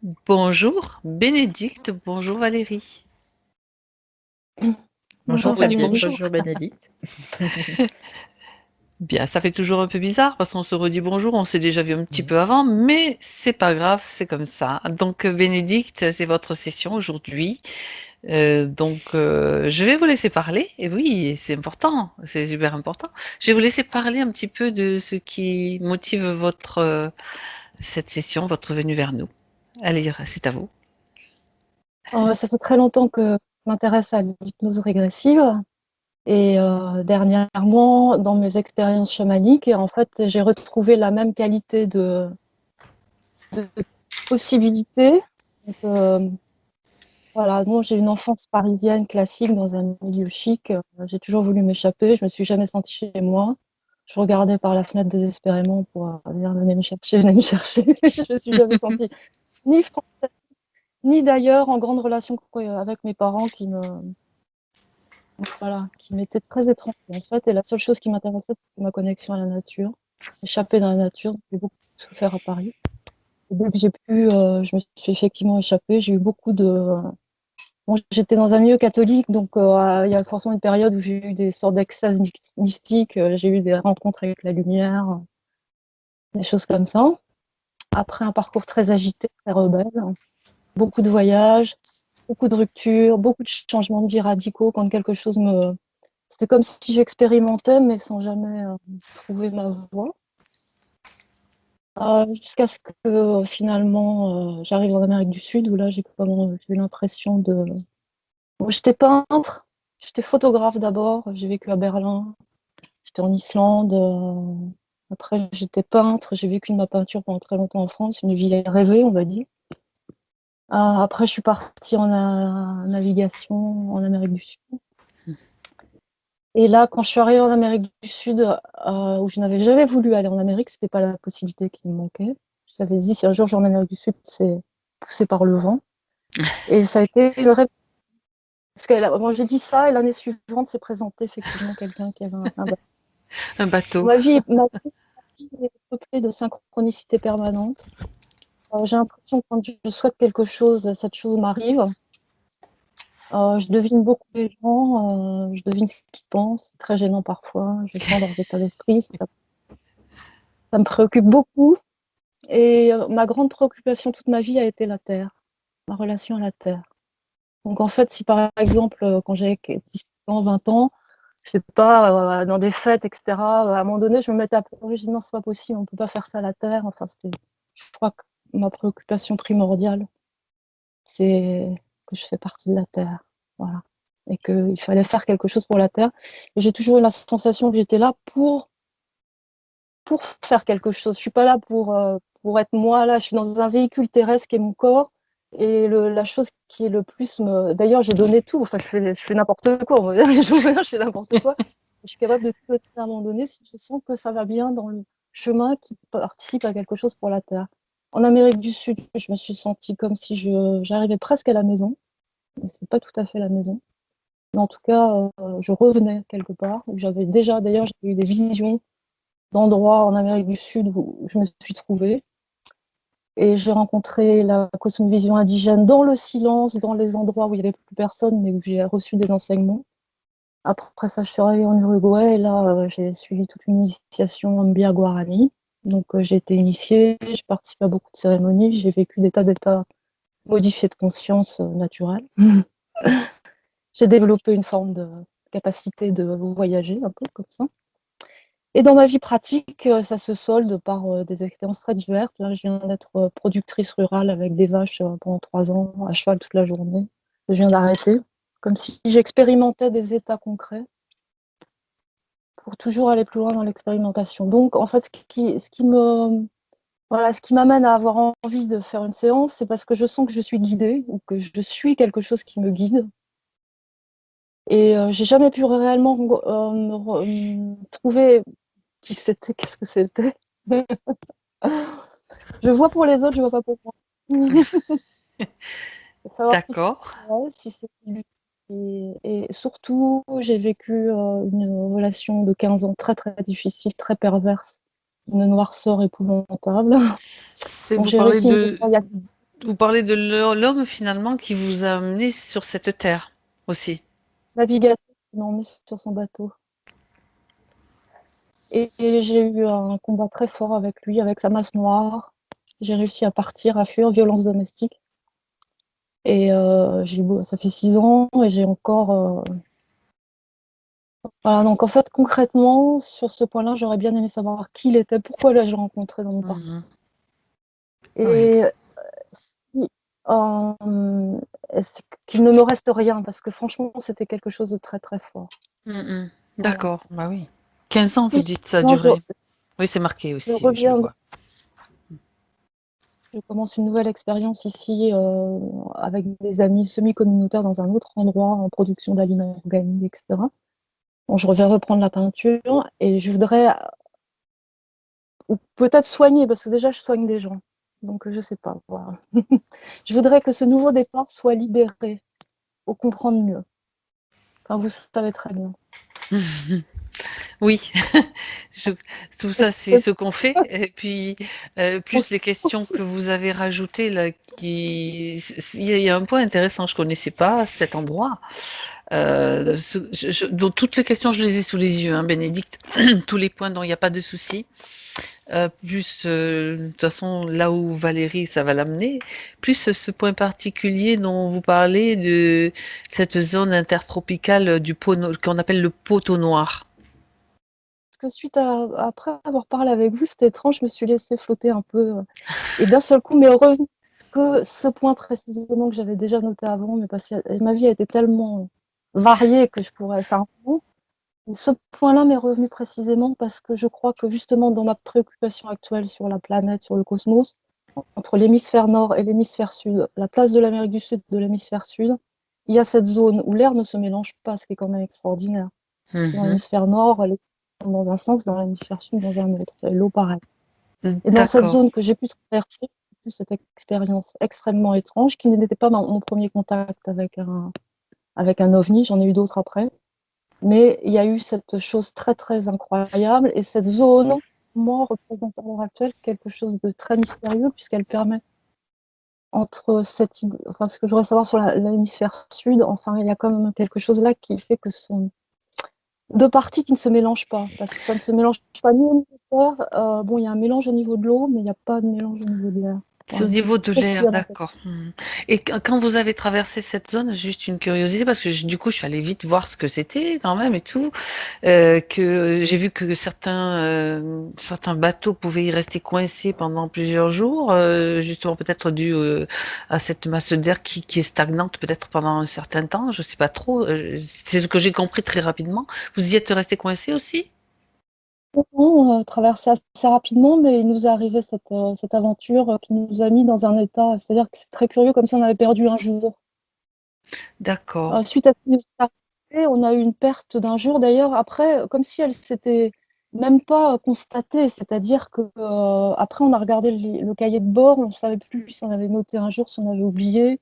Bonjour Bénédicte, bonjour Valérie. Bonjour On vous dit Valérie. bonjour. Bonjour Bénédicte. Bien, ça fait toujours un peu bizarre parce qu'on se redit bonjour, on s'est déjà vu un petit peu avant, mais c'est pas grave, c'est comme ça. Donc Bénédicte, c'est votre session aujourd'hui. Je vais vous laisser parler. Et oui, c'est important, c'est super important. Je vais vous laisser parler un petit peu de ce qui motive cette session, votre venue vers nous. Allez, c'est à vous. Ça fait très longtemps que je m'intéresse à l'hypnose régressive et dernièrement, dans mes expériences chamaniques, en fait, j'ai retrouvé la même qualité de possibilités. Donc, voilà, moi j'ai une enfance parisienne classique dans un milieu chic. J'ai toujours voulu m'échapper, je me suis jamais sentie chez moi. Je regardais par la fenêtre désespérément pour dire venez me chercher, venez me chercher. Je me suis jamais sentie ni française ni d'ailleurs en grande relation avec mes parents voilà, qui m'étaient très étranges en fait. Et la seule chose qui m'intéressait, c'était ma connexion à la nature, échapper dans la nature. J'ai beaucoup souffert à Paris. Et dès que j'ai pu, je me suis effectivement échappée. J'ai eu beaucoup de. Bon, j'étais dans un milieu catholique, donc il y a forcément une période où j'ai eu des sortes d'extases mystiques. J'ai eu des rencontres avec la lumière, des choses comme ça. Après un parcours très agité, très rebelle, beaucoup de voyages, beaucoup de ruptures, beaucoup de changements de vie radicaux quand quelque chose me. C'était comme si j'expérimentais, mais sans jamais trouver ma voie. Jusqu'à ce que finalement j'arrive en Amérique du Sud, où là j'ai eu l'impression de. Bon, j'étais peintre, j'étais photographe d'abord, j'ai vécu à Berlin, j'étais en Islande. Après j'étais peintre, j'ai vécu de ma peinture pendant très longtemps en France, une vie rêvée, on va dire. Après je suis partie en navigation en Amérique du Sud. Et là, quand je suis arrivée en Amérique du Sud, où je n'avais jamais voulu aller en Amérique, c'était pas la possibilité qui me manquait. Je t'avais dit, si un jour je vais en Amérique du Sud, c'est poussé par le vent. Et ça a été une réponse. Parce que moi, j'ai dit ça, et l'année suivante s'est présenté effectivement quelqu'un qui avait un bateau. Un bateau. Ma vie est peuplée de synchronicité permanente. J'ai l'impression que quand je souhaite quelque chose, cette chose m'arrive. Je devine beaucoup les gens, je devine ce qu'ils pensent. C'est très gênant parfois. Je sens leurs états d'esprit. Ça me préoccupe beaucoup. Et ma grande préoccupation toute ma vie a été la terre, ma relation à la terre. Donc en fait, si par exemple, quand j'avais 18 ans, 20 ans, je sais pas, dans des fêtes, etc., à un moment donné, je me mettais à pleurer, je dis non, c'est pas possible, on peut pas faire ça à la terre. Enfin, je crois que ma préoccupation primordiale, c'est que je fais partie de la terre. Voilà. Et qu'il fallait faire quelque chose pour la terre. Et j'ai toujours eu la sensation que j'étais là pour faire quelque chose. Je suis pas là pour être moi, là. Je suis dans un véhicule terrestre qui est mon corps. Et la chose qui est le plus me. D'ailleurs, j'ai donné tout. Enfin, je fais n'importe quoi. On va dire. Je fais n'importe quoi. Je suis capable de tout à un moment donné si je sens que ça va bien dans le chemin qui participe à quelque chose pour la Terre. En Amérique du Sud, je me suis sentie comme si j'arrivais presque à la maison. Mais c'est pas tout à fait la maison. Mais en tout cas, je revenais quelque part où j'avais déjà, d'ailleurs, j'ai eu des visions d'endroits en Amérique du Sud où je me suis trouvée. Et j'ai rencontré la cosmovision indigène dans le silence, dans les endroits où il n'y avait plus personne, mais où j'ai reçu des enseignements. Après ça, je suis arrivée en Uruguay et là, j'ai suivi toute une initiation en Mbia Guarani. Donc, j'ai été initiée, j'ai participé à beaucoup de cérémonies, j'ai vécu des tas d'états modifiés de conscience naturelle. J'ai développé une forme de capacité de voyager, un peu comme ça. Et dans ma vie pratique, ça se solde par des expériences très diverses. Là, je viens d'être productrice rurale avec des vaches pendant 3 ans, à cheval toute la journée. Je viens d'arrêter, comme si j'expérimentais des états concrets pour toujours aller plus loin dans l'expérimentation. Donc, en fait, voilà, ce qui m'amène à avoir envie de faire une séance, c'est parce que je sens que je suis guidée ou que je suis quelque chose qui me guide. Et j'ai jamais pu réellement me trouver qui c'était, qu'est-ce que c'était. Je vois pour les autres, je vois pas pour moi. Pour savoir si c'est D'accord. vrai, si c'est lui. Et surtout, j'ai vécu une relation de 15 ans très très difficile, très perverse, une noirceur épouvantable. Donc Vous j'ai parlez réussi une de, nettoyage. vous parlez de l'homme finalement qui vous a amené sur cette terre aussi. navigateur qui m'a emmené sur son bateau. Et j'ai eu un combat très fort avec lui, avec sa masse noire. J'ai réussi à partir, à fuir, violence domestique. Et ça fait 6 ans et j'ai encore. Voilà, donc en fait, concrètement, sur ce point-là, j'aurais bien aimé savoir qui il était, pourquoi l'ai-je rencontré dans mon parcours. Mhm. Oui. Et si, qu'il ne me reste rien, parce que franchement, c'était quelque chose de très très fort. Mhm. Voilà. D'accord, bah oui. 15 ans, vous Puis, dites, ça a non, duré. Oui, c'est marqué je aussi, oui, je le reviens, vois. je commence une nouvelle expérience ici avec des amis semi-communautaires dans un autre endroit en production d'aliments organiques, etc. Bon, je reviens reprendre la peinture et je voudrais, ou peut-être soigner, parce que déjà je soigne des gens. Donc je sais pas. Voilà. Je voudrais que ce nouveau départ soit libéré, pour comprendre mieux. Enfin, vous savez très bien. Oui, je- tout ça, c'est ce qu'on fait. Et puis, plus les questions que vous avez rajoutées, là, il y a un point intéressant, je connaissais pas cet endroit. Donc, toutes les questions, je les ai sous les yeux, hein, Bénédicte. Tous les points dont il n'y a pas de souci. Plus, de toute façon, là où Valérie, ça va l'amener. Plus ce point particulier dont vous parlez de cette zone intertropicale du qu'on appelle le poteau noir. Parce que après avoir parlé avec vous, c'était étrange, je me suis laissée flotter un peu. Et d'un seul coup, m'est revenu que ce point précisément que j'avais déjà noté avant, mais parce que ma vie a été tellement variée que je pourrais. C'est un mot. Ce point-là m'est revenu précisément parce que je crois que justement dans ma préoccupation actuelle sur la planète, sur le cosmos, entre l'hémisphère nord et l'hémisphère sud, la place de l'Amérique du Sud, de l'hémisphère sud, il y a cette zone où l'air ne se mélange pas, ce qui est quand même extraordinaire. Dans Mhm. l'hémisphère nord, elle est dans un sens, dans l'hémisphère sud, dans un autre. Et l'eau, pareil. Et dans cette D'accord. zone que j'ai pu traverser, j'ai eu cette expérience extrêmement étrange, qui n'était pas mon premier contact avec un ovni, j'en ai eu d'autres après. Mais il y a eu cette chose très, très incroyable. Et cette zone, moi, représente à l'heure actuelle quelque chose de très mystérieux, puisqu'elle permet, entre enfin, ce que je voudrais savoir sur l'hémisphère sud, enfin, il y a quand même quelque chose là qui fait que ce sont deux parties qui ne se mélangent pas, parce que ça ne se mélange pas ni au niveau de l'air. Bon, il y a un mélange au niveau de l'eau, mais il n'y a pas de mélange au niveau de l'air. C'est au Voilà. niveau de Qu'est-ce qu'il l'air, y a dans cette... d'accord. Mhm. Et quand vous avez traversé cette zone, juste une curiosité, parce que du coup, je suis allée vite voir ce que c'était quand même et tout, que j'ai vu que certains bateaux pouvaient y rester coincés pendant plusieurs jours, justement peut-être dû à cette masse d'air qui est stagnante peut-être pendant un certain temps, je sais pas trop. C'est ce que j'ai compris très rapidement. Vous y êtes resté coincé aussi? On traversé assez rapidement, mais il nous est arrivé cette aventure qui nous a mis dans un état, c'est-à-dire que c'est très curieux, comme si on avait perdu un jour. D'accord. Suite à ce qui nous est arrivé, on a eu une perte d'un jour. D'ailleurs, après, comme si elle s'était même pas constatée, c'est-à-dire que après on a regardé le cahier de bord, on ne savait plus si on avait noté un jour, si on avait oublié.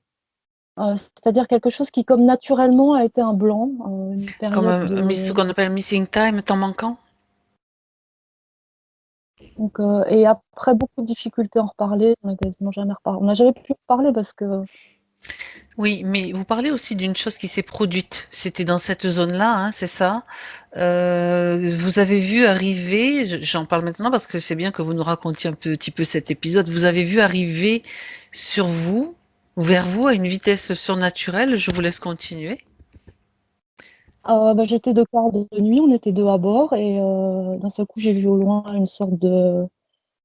C'est-à-dire quelque chose qui, comme naturellement, a été un blanc, une Comme période ce de. qu'on appelle missing time, temps manquant? Donc, et après beaucoup de difficultés à en reparler, on n'a quasiment jamais reparlé. On n'a jamais pu en reparler parce que. Oui, mais vous parlez aussi d'une chose qui s'est produite. C'était dans cette zone-là, hein, c'est ça? Vous avez vu arriver, j'en parle maintenant parce que c'est bien que vous nous racontiez un petit peu cet épisode. Vous avez vu arriver sur vous, ou vers vous, à une vitesse surnaturelle. Je vous laisse continuer. Bah, j'étais de quart de nuit, on était deux à bord, et d'un seul coup, j'ai vu au loin une sorte de.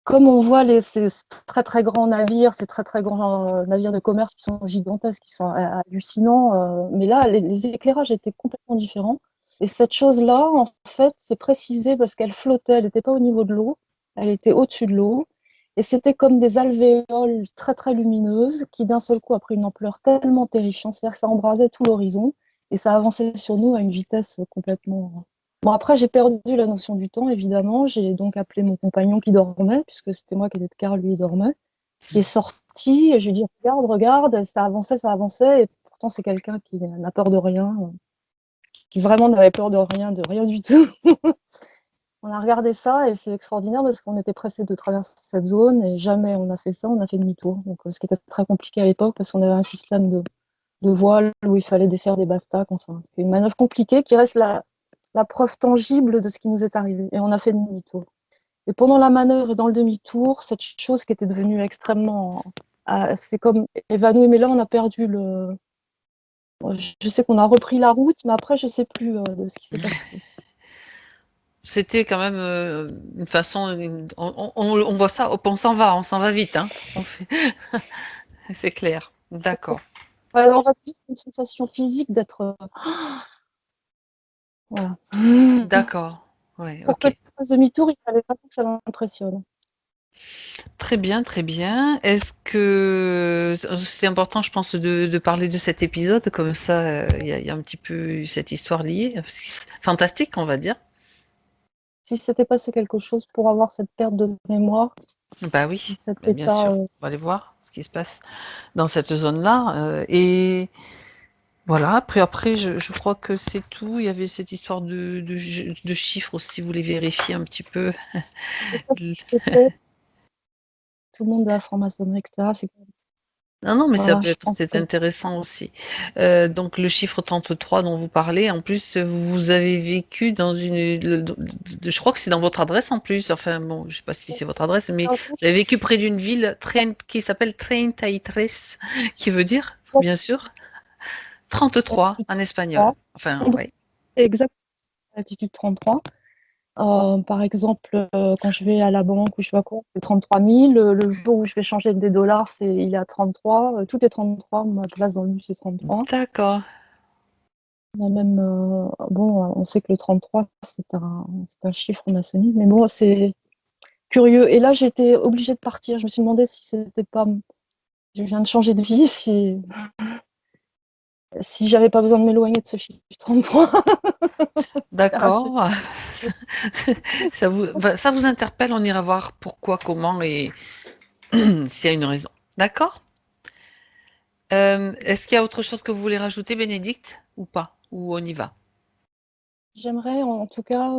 Comme on voit ces très très grands navires, ces très très grands navires de commerce qui sont gigantesques, qui sont hallucinants, mais là, les éclairages étaient complètement différents. Et cette chose-là, en fait, c'est précisé parce qu'elle flottait, elle n'était pas au niveau de l'eau, elle était au-dessus de l'eau. Et c'était comme des alvéoles très très lumineuses qui d'un seul coup a pris une ampleur tellement terrifiante, c'est-à-dire que ça embrasait tout l'horizon et ça avançait sur nous à une vitesse complètement. Bon, après, j'ai perdu la notion du temps, évidemment. J'ai donc appelé mon compagnon qui dormait, puisque c'était moi qui étais de quart, lui, il dormait, qui est sorti, et je lui ai dit, regarde, regarde, ça avançait, et pourtant, c'est quelqu'un qui n'a peur de rien, qui vraiment n'avait peur de rien du tout. On a regardé ça et c'est extraordinaire parce qu'on était pressé de traverser cette zone et jamais on a fait ça, on a fait demi-tour. Donc, ce qui était très compliqué à l'époque parce qu'on avait un système de voile où il fallait défaire des bastacs. Enfin, c'est une manœuvre compliquée qui reste la preuve tangible de ce qui nous est arrivé. Et on a fait demi-tour. Et pendant la manœuvre et dans le demi-tour, cette chose qui était devenue extrêmement... c'est comme évanoui, mais là on a perdu le... Je sais qu'on a repris la route, mais après je sais plus de ce qui s'est passé. C'était quand même une façon. On voit ça, on s'en va vite. Hein. C'est clair. D'accord. Ouais, alors, on a plus une sensation physique d'être... voilà. D'accord. Ouais, Pour que ok. je fasse demi-tour, il fallait vraiment que ça m'impressionne. Très bien, très bien. Est-ce que c'est important, je pense, de parler de cet épisode, comme ça, il y a un petit peu cette histoire liée, fantastique, on va dire. Si s'était passé quelque chose pour avoir cette perte de mémoire, Bah oui, cet bah bien état... sûr. On va aller voir ce qui se passe dans cette zone-là. Et voilà, après je crois que c'est tout. Il y avait cette histoire de chiffres aussi, vous les vérifiez un petit peu. c'était tout le monde de la franc-maçonnerie, etc. Non, non, mais ça Voilà, peut je être, pense c'est que intéressant aussi. Donc le chiffre 33 dont vous parlez, en plus, vous avez vécu dans je crois que c'est dans votre adresse en plus. Enfin bon, je sais pas si c'est votre adresse, mais vous avez vécu près d'une ville qui s'appelle Treinta y Tres, qui veut dire, bien sûr, 33 en espagnol. Enfin, ouais. c'est exactement l'altitude 33. Par exemple, quand je vais à la banque ou je sais pas quoi, c'est 33 000. Le jour où je vais changer des dollars, il est à 33. Tout est 33. Ma place dans le bus, c'est 33. D'accord. On a même, bon, on sait que le 33, c'est un chiffre maçonnique, mais bon, c'est curieux. Et là, j'étais obligée de partir. Je me suis demandé si c'était pas. Je viens de changer de vie, si j'avais pas besoin de m'éloigner de ce chiffre 33. D'accord. Ça vous interpelle, on ira voir pourquoi, comment et s'il y a une raison. D'accord? Est-ce qu'il y a autre chose que vous voulez rajouter, Bénédicte, ou pas? Ou on y va? J'aimerais, en tout cas,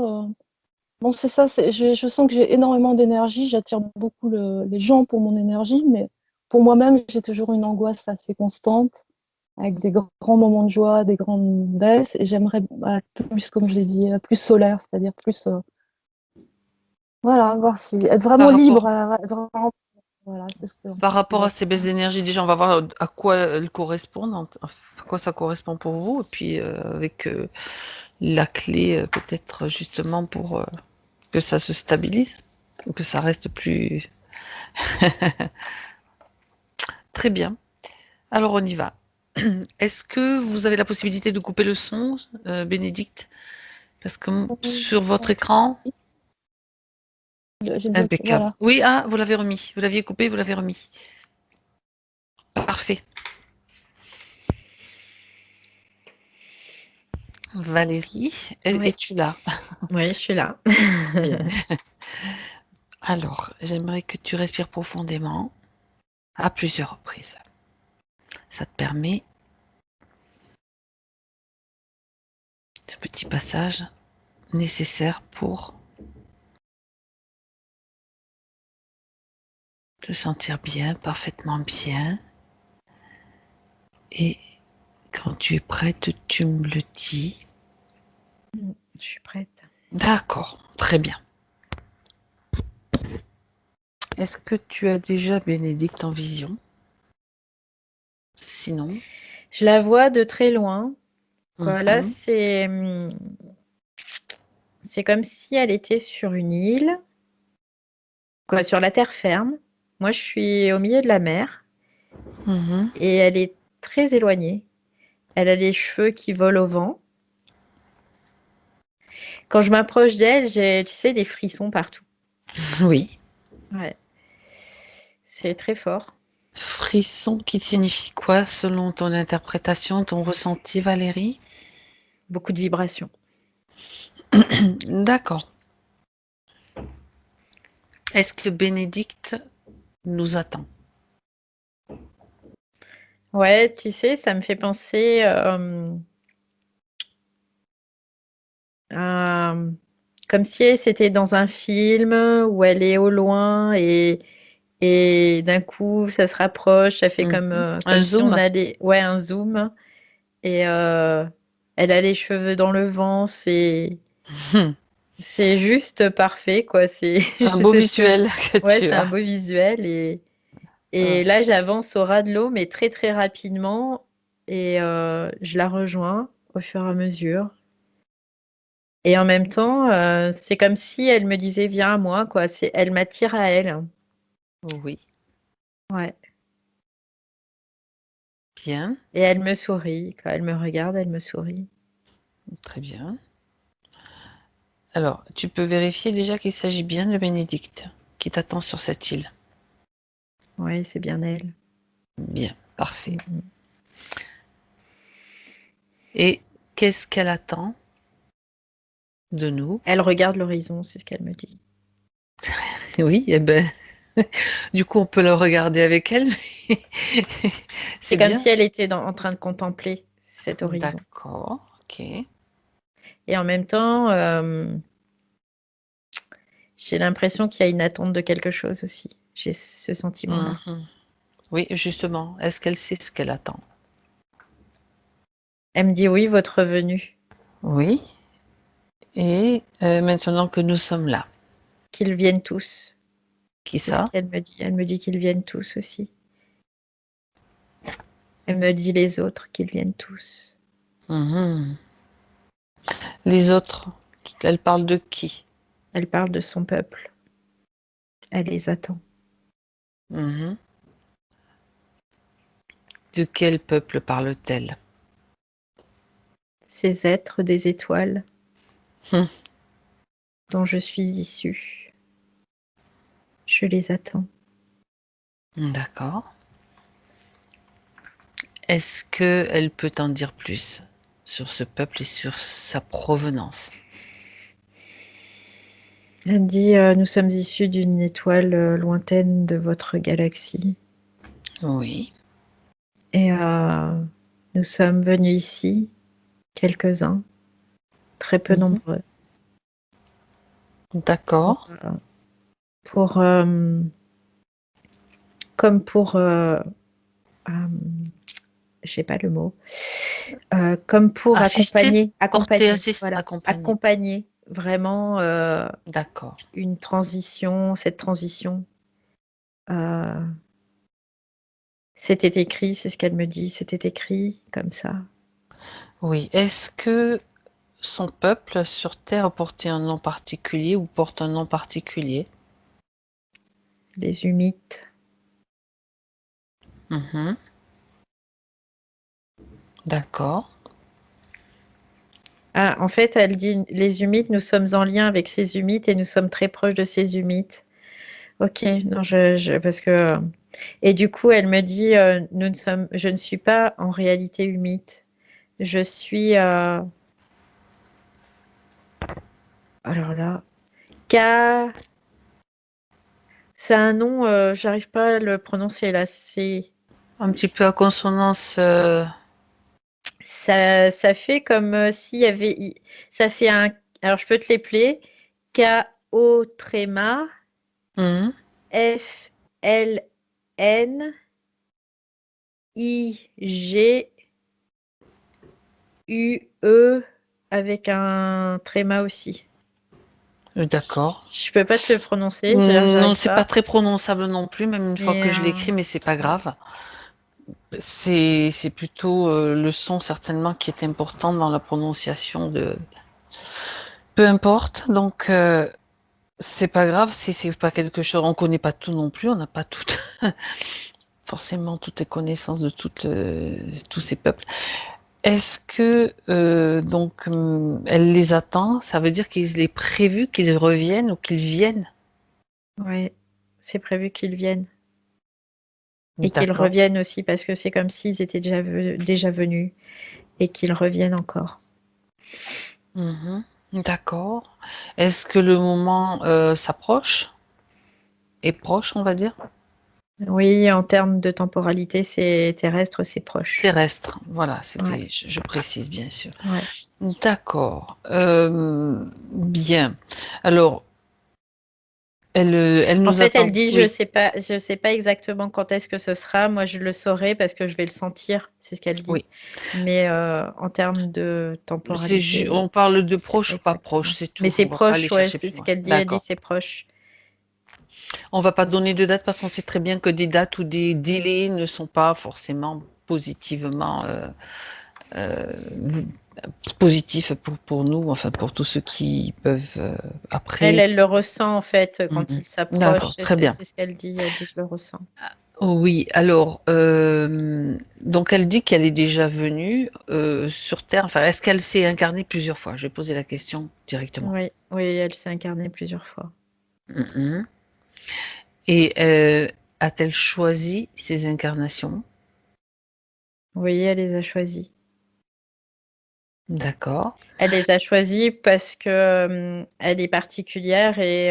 bon, c'est ça, je sens que j'ai énormément d'énergie, j'attire beaucoup les gens pour mon énergie, mais pour moi-même, j'ai toujours une angoisse assez constante, avec des grands moments de joie, des grandes baisses, et j'aimerais plus, comme je l'ai dit, plus solaire, c'est-à-dire plus, voilà, voir si, être vraiment Par libre, rapport, vraiment, voilà, c'est ce que, par ce que rapport à ces baisses j'attire. d'énergie, déjà, on va voir à quoi elles correspondent, à quoi ça correspond pour vous, et puis avec la clé, peut-être justement pour que ça se stabilise, ou que ça reste plus... Très bien. Alors, on y va. Est-ce que vous avez la possibilité de couper le son, Bénédicte? Parce que sur votre écran, impeccable. Voilà. Oui, ah, vous l'avez remis. Vous l'aviez coupé, vous l'avez remis. Parfait. Valérie, Oui, es-tu là? oui, je suis là. Bien. Alors, j'aimerais que tu respires profondément à plusieurs reprises. Ça te permet ce petit passage nécessaire pour te sentir bien, parfaitement bien. Et quand tu es prête, tu me le dis. Je suis prête. D'accord, très bien. Est-ce que tu as déjà Bénédicte en vision? Sinon, Je la vois de très loin. Quoi. Là, mhm. c'est comme si elle était sur une île, quoi, sur la terre ferme. Moi, je suis au milieu de la mer Mhm. et elle est très éloignée. Elle a les cheveux qui volent au vent. Quand je m'approche d'elle, j'ai, tu sais, des frissons partout. Oui. Ouais, c'est très fort. Frisson qui signifie quoi selon ton interprétation, ton ressenti, Valérie? Beaucoup de vibrations. D'accord. Est-ce que Bénédicte nous attend? Ouais, tu sais, ça me fait penser à comme si c'était dans un film où elle est au loin et d'un coup, ça se rapproche, ça fait comme Un si on zoom. allait, ouais, un zoom. Et elle a les cheveux dans le vent, c'est juste parfait, quoi. C'est Un beau c'est ce que, visuel que ouais, tu c'est un as. beau visuel et Ouais. là, j'avance au ras de l'eau, mais très très rapidement et je la rejoins au fur et à mesure. Et en même temps, c'est comme si elle me disait: «Viens à moi», quoi. Elle m'attire à elle. Oui, Ouais. bien, Et elle me sourit. Quand elle me regarde, elle me sourit. très bien. Alors, tu peux vérifier déjà qu'il s'agit bien de Bénédicte qui t'attend sur cette île. Ouais, c'est bien elle. Bien, parfait. Mmh. Et qu'est-ce qu'elle attend de nous? Elle regarde l'horizon, c'est ce qu'elle me dit. Oui, eh ben, du coup, on peut le regarder avec elle, mais C'est c'est comme bien. si elle était en train de contempler cet horizon. D'accord, ok. Et en même temps, j'ai l'impression qu'il y a une attente de quelque chose aussi. J'ai ce sentiment-là. Mhm. Oui, justement, est-ce qu'elle sait ce qu'elle attend? Elle me dit: «Oui, votre venue». Oui, et maintenant que nous sommes là, Qu'ils viennent tous. qui C'est ce ça? qu'elle me dit. Elle me dit qu'ils viennent tous aussi. Elle me dit les autres, qu'ils viennent tous. Mhm. Les autres, elle parle de qui? Elle parle de son peuple. Elle les attend. Mhm. De quel peuple parle-t-elle? Ces êtres des étoiles Hum, dont je suis issue. Je les attends. D'accord. Est-ce qu'elle peut en dire plus sur ce peuple et sur sa provenance? Elle me dit: «Nous sommes issus d'une étoile, lointaine de votre galaxie Oui. et nous sommes venus ici, quelques-uns, très peu Mhm. nombreux, pour, D'accord. pour, comme pour, j'ai pas le mot, comme pour Assister, porter, accompagner, assister, voilà, accompagner. accompagner vraiment, D'accord. une transition, cette transition, heu, c'était écrit, c'est ce qu'elle me dit, c'était écrit comme ça. Oui. Est-ce que son peuple sur Terre portait un nom particulier ou porte un nom particulier? Les Humites. Mhm. D'accord. Ah, en fait, elle dit: «Les Humites, nous sommes en lien avec ces Humites et nous sommes très proches de ces Humites». OK, non, je parce que, et du coup, elle me dit, je ne suis pas en réalité Humite. Je suis, alors là, Ka c'est un nom, j'arrive pas à le prononcer là, Un petit peu à consonance. ça fait comme, s'il y avait i ça fait un, alors je peux te l'épeler, K-O tréma Mhm. F-L-N I-G-U-E avec un tréma aussi. D'accord. Je peux pas te le prononcer, Non, j'arrive c'est pas pas, très prononçable non plus, même une fois mais que je l'écris, mais c'est pas ouais. grave. C'est plutôt le son certainement qui est important dans la prononciation de. Peu importe. Donc c'est pas grave si c'est pas quelque chose. On connaît pas tout non plus. On n'a pas toutes forcément toutes les connaissances de tous ces peuples. Est-ce que donc elle les attend? Ça veut dire qu'il est prévu qu'ils reviennent ou qu'ils viennent? Ouais, c'est prévu qu'ils viennent et qu'ils D'accord. reviennent aussi parce que c'est comme s'ils étaient déjà venus et qu'ils reviennent encore. Mhm. D'accord. Est-ce que le moment s'approche? Est proche, on va dire? Oui, en termes de temporalité, c'est terrestre, c'est proche. Terrestre, voilà, Ouais, je précise bien sûr. ouais. D'accord. Bien. Alors, elle En nous fait, elle attend. dit, Oui, je sais pas exactement quand est-ce que ce sera. Moi, je le saurai parce que je vais le sentir. C'est ce qu'elle dit. oui. Mais en termes de temporalité, On parle de c'est pas proche ou pas proche, exactement. c'est Mais tout. c'est On va pas aller proche, ouais, chercher c'est plus ce loin. qu'elle dit. Elle dit D'accord. c'est proche. On va pas donner de date parce qu'on sait très bien que des dates ou des délais ne sont pas forcément positivement euh, positifs pour nous, enfin pour tous ceux qui peuvent après. Elle le ressent en fait quand Mhm. il s'approche. D'accord, très bien. C'est ce qu'elle dit. Elle dit, je le ressens. Oui, alors, donc elle dit qu'elle est déjà venue sur Terre. Enfin, est-ce qu'elle s'est incarnée plusieurs fois? Je vais poser la question directement. Oui, oui, elle s'est incarnée plusieurs fois. Mhm. Et a-t-elle choisi ses incarnations? Oui, elle les a choisis. D'accord. Elle les a choisis parce que elle est particulière et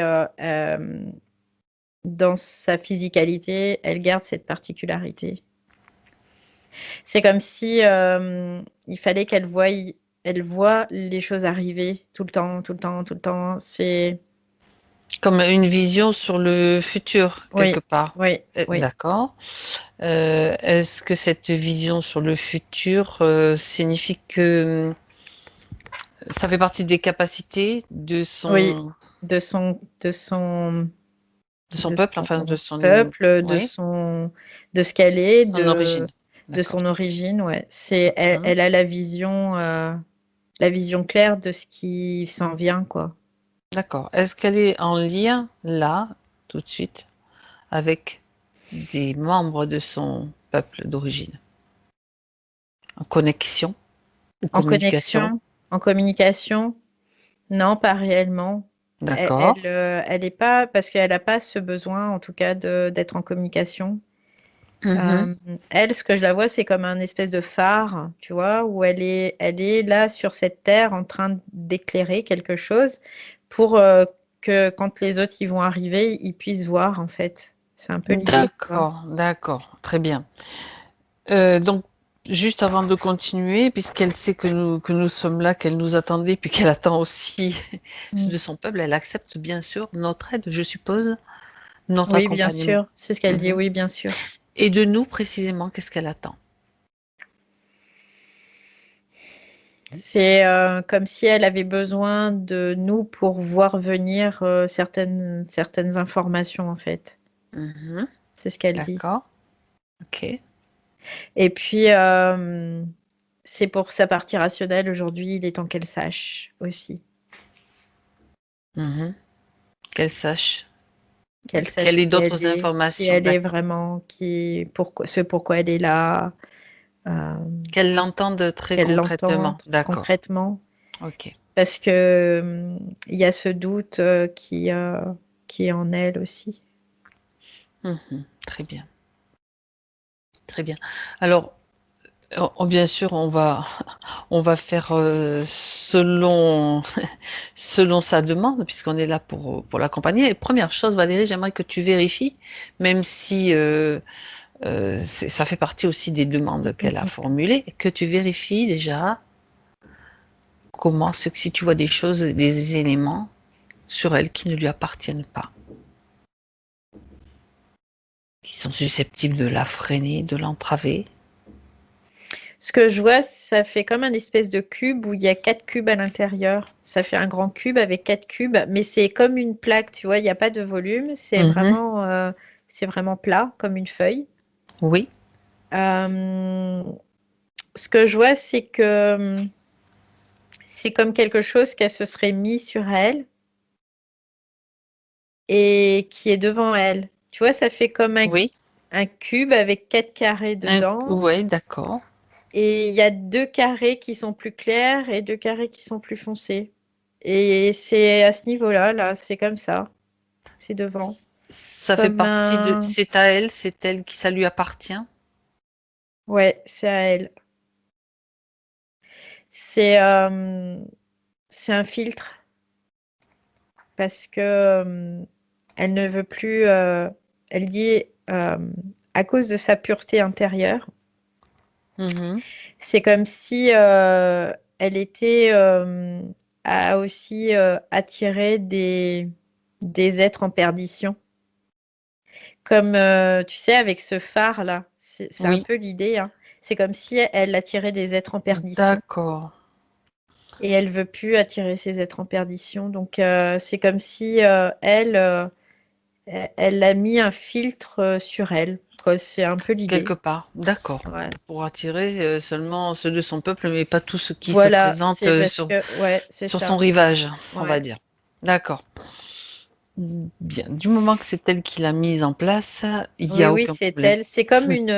dans sa physicalité, elle garde cette particularité. C'est comme si il fallait elle voit les choses arriver tout le temps, tout le temps, tout le temps. C'est Comme une vision sur le futur, quelque oui, part. oui, oui. D'accord. Est-ce que cette vision sur le futur signifie que ça fait partie des capacités Oui, de son, de son, de son de peuple, son enfin de son, peuple, oui, de ce qu'elle est, son origine. de D'accord. son origine. Ouais. C'est, Mhm. elle a la vision claire de ce qui s'en vient, quoi. D'accord. Est-ce qu'elle est en lien là, tout de suite, avec des membres de son peuple d'origine? En connexion ou En communication? connexion, en communication, non, pas réellement. D'accord. Elle est pas, parce qu'elle n'a pas ce besoin, en tout cas, d'être en communication. Mhm. Elle, ce que je la vois, c'est comme un espèce de phare, tu vois, où elle est là sur cette terre en train d'éclairer quelque chose pour que quand les autres y vont arriver, ils puissent voir, en fait. C'est un peu l'idée, tu vois. D'accord, d'accord, très bien. Donc, juste avant de continuer, puisqu'elle sait que nous sommes là, qu'elle nous attendait, puis qu'elle attend aussi Mm. de son peuple, elle accepte bien sûr notre aide, je suppose, notre Oui, bien accompagnement. sûr, c'est ce qu'elle dit, Mhm. oui, bien sûr. Et de nous, précisément, qu'est-ce qu'elle attend? C'est comme si elle avait besoin de nous pour voir venir certaines informations, en fait. Mhm. C'est ce qu'elle dit. D'accord, ok. Et puis, c'est pour sa partie rationnelle, aujourd'hui, il est temps qu'elle sache aussi. Mhm. Qu'elle sache. Qu'elle Quelle sache est d'autres qui informations? elle est D'accord. vraiment, pourquoi elle est là, euh, Qu'elle l'entende très qu'elle l'entende concrètement. D'accord. concrètement. Ok. Parce que il y a ce doute qui est en elle aussi. Mhm. Très bien. Très bien. Alors, bien sûr, on va faire selon sa demande, puisqu'on est là pour l'accompagner. Et première chose, Valérie, j'aimerais que tu vérifies, même si ça fait partie aussi des demandes Mm, qu'elle a mm. formulées, que tu vérifies déjà comment, si tu vois des choses, des éléments sur elle qui ne lui appartiennent pas, qui sont susceptibles de la freiner, de l'entraver. Ce que je vois, ça fait comme un espèce de cube où il y a 4 cubes à l'intérieur. Ça fait un grand cube avec 4 cubes, mais c'est comme une plaque, tu vois, il n'y a pas de volume, Mhm. c'est vraiment plat, comme une feuille. Oui. Euh, Ce que je vois, c'est que c'est comme quelque chose qu'elle se serait mis sur elle et qui est devant elle. Tu vois, ça fait comme Oui. un cube avec 4 carrés dedans. Oui, d'accord. Et il y a 2 carrés qui sont plus clairs et 2 carrés qui sont plus foncés. Et c'est à ce niveau-là, là, c'est comme ça. C'est devant. Ça fait Comme partie de... un... C'est à elle, c'est elle qui ça lui appartient. Ouais, c'est à elle. C'est euh, c'est un filtre parce que elle ne veut plus... elle dit, à cause de sa pureté intérieure, Mhm. c'est comme si elle était a aussi attiré des êtres en perdition. Comme tu sais, avec ce phare-là, c'est un Oui, peu l'idée, hein. C'est comme si elle attirait des êtres en perdition d'accord. et elle veut plus attirer ces êtres en perdition. Donc c'est comme si elle a mis un filtre sur elle, quoi. C'est un peu Quelque l'idée. part, d'accord. Ouais. Pour attirer seulement ceux de son peuple, mais pas tous ceux qui se Voilà, présentent c'est parce que ouais, c'est sur son ça. rivage, on va Ouais. dire. D'accord. Bien. Du moment que c'est elle qui l'a mise en place, il n'y Oui, a oui, aucun c'est problème. elle. C'est comme une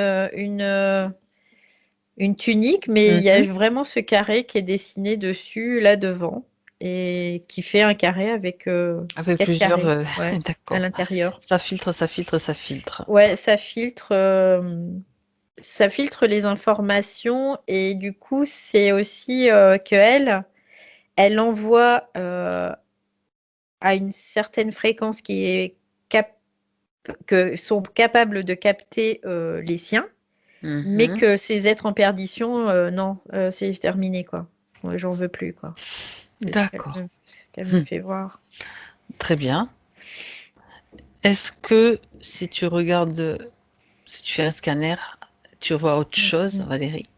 tunique, mais il y a Mhm. vraiment ce carré qui est dessiné dessus, là devant, et qui fait un carré avec Avec 4 plusieurs, carrés, ouais, à d'accord. l'intérieur. Ça filtre, ça filtre, ça filtre. Ouais, ça filtre les informations et du coup, c'est aussi que elle envoie à une certaine fréquence qui est cap- que sont capables de capter les siens. Mais Mhm. que ces êtres en perdition, non, c'est terminé, quoi. Ouais, j'en veux plus, quoi. D'accord. C'est ce qu'elle me Hmm. fait voir. Très bien. Est-ce que si tu regardes, si tu fais un scanner, tu vois autre Mm, chose, mm. Valérie?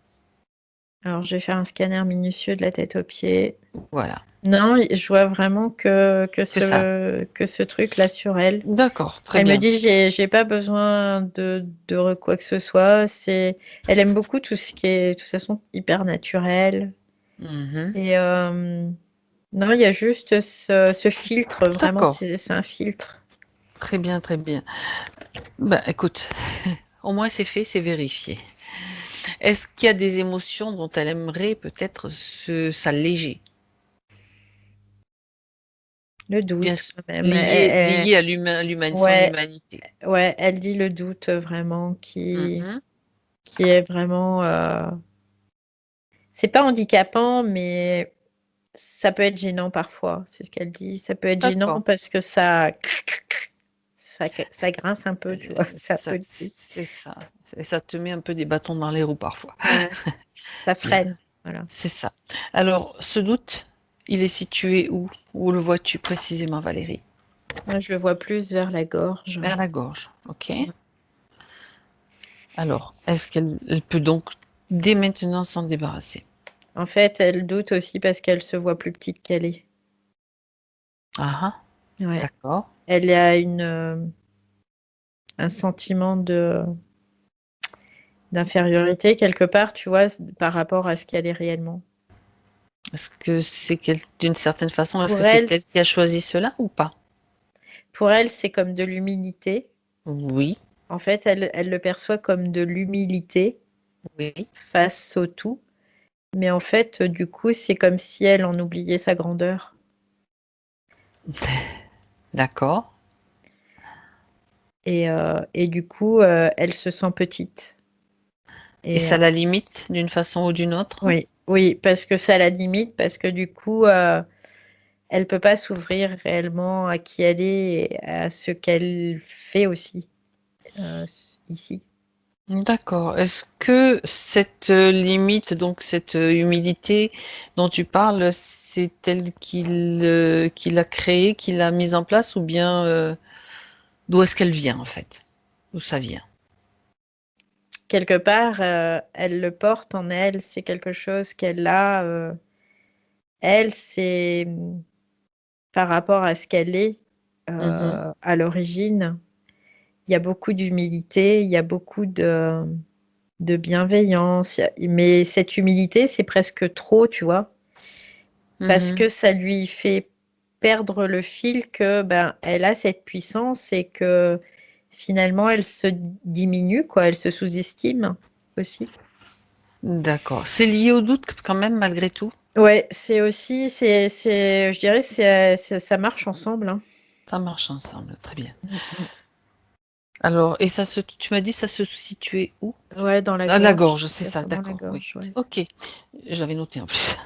Alors, je vais faire un scanner minutieux de la tête aux pieds. Voilà. Non, je vois vraiment Que ça. que ce truc-là sur elle. D'accord, très Elle me bien. dit, j'ai pas besoin de quoi que ce soit. Elle aime beaucoup tout ce qui est, de toute façon, hyper naturel. Mhm. Et non, il y a juste ce filtre, vraiment, D'accord. c'est un filtre. Très bien, très bien. Bah, écoute, au moins c'est fait, c'est vérifié. Est-ce qu'il y a des émotions dont elle aimerait peut-être s'alléger? Le Bien doute, sûr, quand même. liées à son Ouais, humanité. ouais, elle dit le doute vraiment Mhm. qui est vraiment. C'est pas handicapant, mais ça peut être gênant parfois. C'est ce qu'elle dit. Ça peut être gênant D'accord. parce que ça grince un peu, tu vois. C'est un peu l'idée. C'est ça. Et ça te met un peu des bâtons dans les roues parfois. Ouais, ça Bien, freine. Voilà. c'est ça. Alors, ce doute, il est situé où? Où le vois-tu précisément, Valérie? Moi, je le vois plus vers la gorge. Vers la gorge. OK. Ouais. Alors, est-ce qu'elle peut donc dès maintenant s'en débarrasser? En fait, elle doute aussi parce qu'elle se voit plus petite qu'elle est. Ah ah, Ouais. d'accord. Elle a un sentiment d'infériorité quelque part, tu vois, par rapport à ce qu'elle est réellement. Est-ce que c'est d'une certaine façon, est-ce que Pour c'est elle, elle qui a choisi cela ou pas? c'est comme de l'humilité. Oui, En fait, elle le perçoit comme de l'humilité oui. face au tout. Mais en fait, du coup, c'est comme si elle en oubliait sa grandeur. D'accord. Et du coup, elle se sent petite. Et Et ça la limite d'une façon ou d'une autre? oui, oui, parce que ça la limite, parce que du coup, elle peut pas s'ouvrir réellement à qui elle est et à ce qu'elle fait aussi ici. D'accord. Est-ce que cette limite, donc cette humilité dont tu parles, c'est elle qui l'a créée, qui l'a mise en place, ou bien d'où est-ce qu'elle vient en fait? D'où ça vient? Quelque part, elle le porte en elle, c'est quelque chose qu'elle a. Elle, c'est par rapport à ce qu'elle est Mhm. à l'origine, il y a beaucoup d'humilité, il y a beaucoup de bienveillance, mais cette humilité, c'est presque trop, tu vois, parce Mhm. que ça lui fait perdre le fil que ben, elle a cette puissance et que finalement, elle se diminue, quoi, elle se sous-estime aussi. D'accord. C'est lié au doute quand même, malgré tout. Ouais, c'est aussi, je dirais, ça marche ensemble, hein. Ça marche ensemble, très bien. Mm, mm. Alors, et tu m'as dit, ça se situait où? Ouais, dans la À la gorge, gorge, c'est ça ça, sent dans la d'accord, oui. gorge, ouais. Ok, je l'avais noté en plus.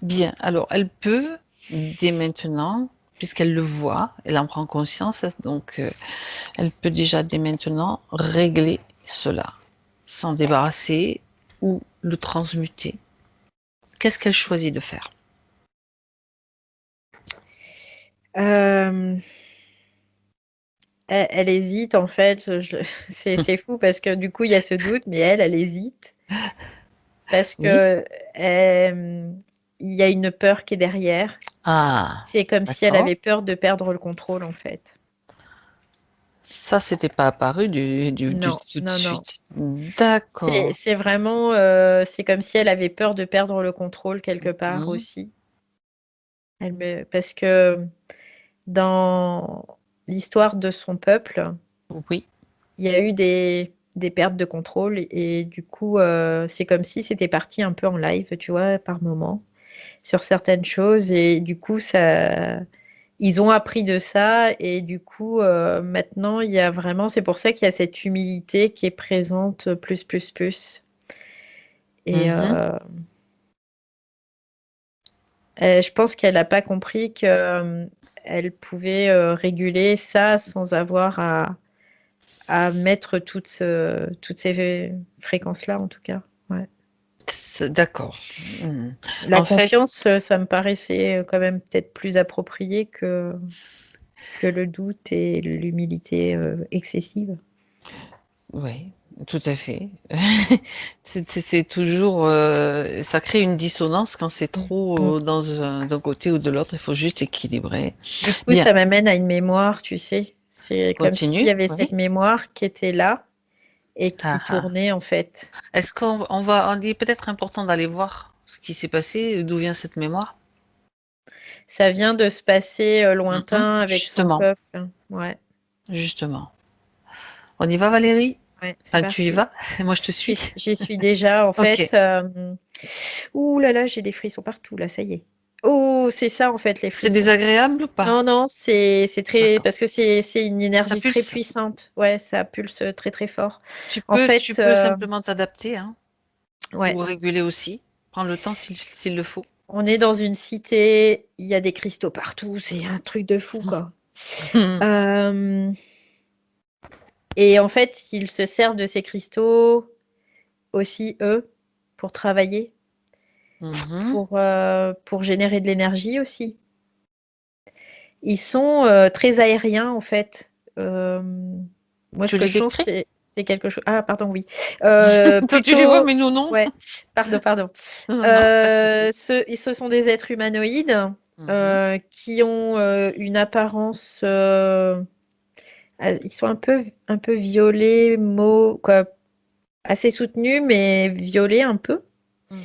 Bien, alors elle peut, dès maintenant, puisqu'elle le voit, elle en prend conscience, donc elle peut déjà dès maintenant régler cela, s'en débarrasser ou le transmuter. Qu'est-ce qu'elle choisit de faire? Euh, elle hésite en fait. C'est fou parce que du coup il y a ce doute, mais elle hésite parce Oui. que il y a une peur qui est derrière. Ah, C'est comme si elle d'accord. avait peur de perdre le contrôle en fait. Ça, c'était pas apparu Non, tout de non, non. suite. D'accord. C'est vraiment, c'est comme si elle avait peur de perdre le contrôle quelque part Mhm. aussi. Parce que dans l'histoire de son peuple, Oui. il y a eu des pertes de contrôle et du coup, c'est comme si c'était parti un peu en live, tu vois, par moment, sur certaines choses et du coup, ils ont appris de ça et du coup, maintenant, il y a vraiment, c'est pour ça qu'il y a cette humilité qui est présente plus, plus, plus. Et Mhm. je pense qu'elle n'a pas compris que elle pouvait réguler ça sans avoir à mettre toutes ces fréquences-là, en tout cas. Ouais. D'accord. Mhm. La En fait, confiance, ça me paraissait quand même peut-être plus approprié que le doute et l'humilité excessive. oui, tout à fait. C'est toujours, ça crée une dissonance quand c'est Mm, trop mm. d'un côté ou de l'autre. Il faut juste équilibrer. Du coup, Bien, ça m'amène à une mémoire, tu sais. C'est comme s'il y continue. avait cette Oui. mémoire qui était là et qui Ah, ah. tournait en fait. Est-ce il est peut-être important d'aller voir ce qui s'est passé, d'où vient cette mémoire? Ça vient de se passer Mhm. lointain avec son Justement, peuple. Ouais, justement. On y va, Valérie? ouais, c'est Enfin, tu y parti. vas? Moi, je te suis. J'y suis déjà, en Ok. fait. Ouh là là, j'ai des frissons partout, là, ça y est. Oh, c'est ça, en fait, les C'est frissons. désagréable ou pas? Non, non, c'est très. D'accord. Parce que c'est une Ça énergie très pulse. puissante. Ouais, ça pulse très, très fort. En Tu fait, peux simplement t'adapter, hein, ouais, ou réguler aussi. Prends le temps s'il le faut. on est dans une cité, il y a des cristaux partout, c'est un truc de fou, quoi. Euh, et en fait, ils se servent de ces cristaux aussi, eux, pour travailler, Mhm. pour générer de l'énergie aussi. Ils sont très aériens, en fait. Euh, Moi, ce Tu que les je sens, décris? c'est quelque chose. Ah, pardon, oui. Toi, tu les vois, Plutôt. mais nous, non. Ouais, pardon, pardon. Non, non, pas de souci. Ce sont des êtres humanoïdes Mhm. qui ont une apparence. Ils sont un peu violets, quoi, assez soutenus, mais violets un peu. Mhm.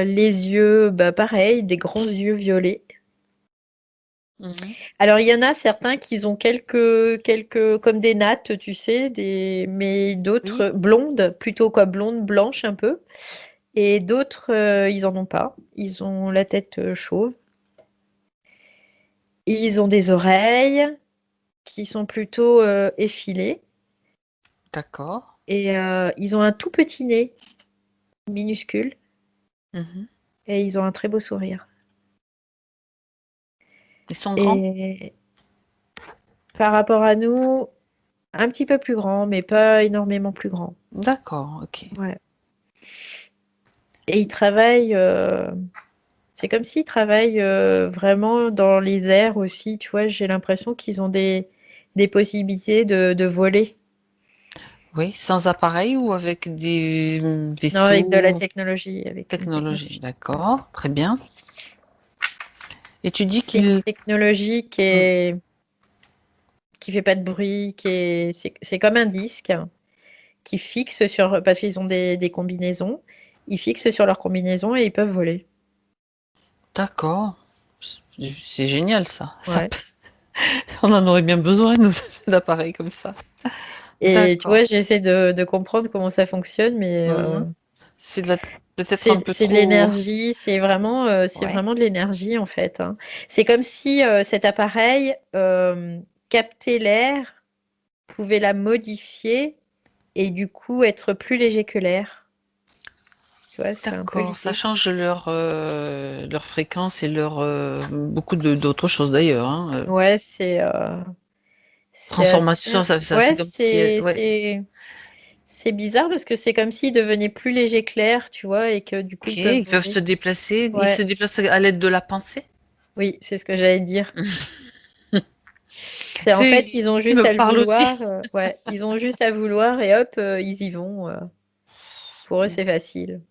Les yeux, bah, pareil, des grands yeux violets. Mhm. Alors, il y en a certains qui ont comme des nattes, tu sais, mais Oui. d'autres blondes, plutôt quoi, blondes, blanches un peu. Et d'autres, ils en ont pas. Ils ont la tête chauve. Ils ont des oreilles qui sont plutôt effilées. D'accord. Et ils ont un tout petit nez, minuscule. Mhm. Et ils ont un très beau sourire. Ils sont grands? Et par rapport à nous, un petit peu plus grand, mais pas énormément plus grand. D'accord, ok. Ouais. Et ils travaillent, c'est comme s'ils travaillent vraiment dans les airs aussi, tu vois, j'ai l'impression qu'ils ont des possibilités de voler. Oui, sans appareil ou avec des Non, avec de la vaisseaux technologie, avec une technologie. technologie. Ouais. D'accord, très bien. Et tu dis C'est une qu'ils... technologie qui fait pas de bruit, c'est comme un disque qui fixe sur, parce qu'ils ont des combinaisons, ils fixent sur leur combinaison et ils peuvent voler. D'accord. C'est génial ça. Ouais. On en aurait bien besoin, nous, d'appareils comme ça. Et tu vois, D'accord. j'essaie de comprendre comment ça fonctionne, mais Mhm. C'est peut-être un peu c'est de trop... l'énergie, c'est Ouais. vraiment de l'énergie en fait, hein. C'est comme si cet appareil captait l'air, pouvait la modifier et du coup être plus léger que l'air. Tu vois, c'est un peu D'accord, ça l'idée. change leur fréquence et beaucoup d'autres choses d'ailleurs, hein. Ouais, c'est assez. Transformation, ça c'est Ouais, comme si, ouais. c'est bizarre parce que c'est comme s'il devenait plus léger clair, tu vois, et que du coup Ok, ils peuvent ils peuvent se voler. déplacer. Ils Ouais, se déplacent à l'aide de la pensée. oui, c'est ce que j'allais dire. C'est en fait, C'est ils ont qui juste me à le parle aussi. vouloir. Ouais, ils ont juste à vouloir et hop, ils y vont. Pour eux, c'est facile.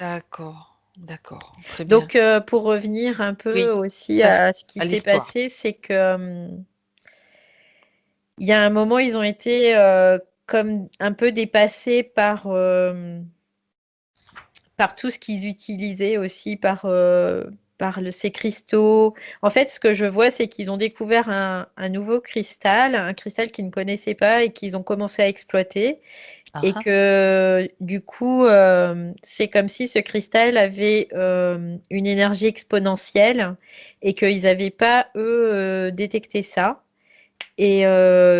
D'accord, d'accord, très bien. Donc, pour revenir un peu Oui, aussi à, à ce qui à s'est l'histoire. passé, c'est que il y a un moment, ils ont été comme un peu dépassés par tout ce qu'ils utilisaient aussi, ces cristaux. En fait, ce que je vois, c'est qu'ils ont découvert un nouveau cristal, un cristal qu'ils ne connaissaient pas et qu'ils ont commencé à exploiter. Et Ah, que du coup, c'est comme si ce cristal avait une énergie exponentielle et qu'ils n'avaient pas, eux, détecté ça. Et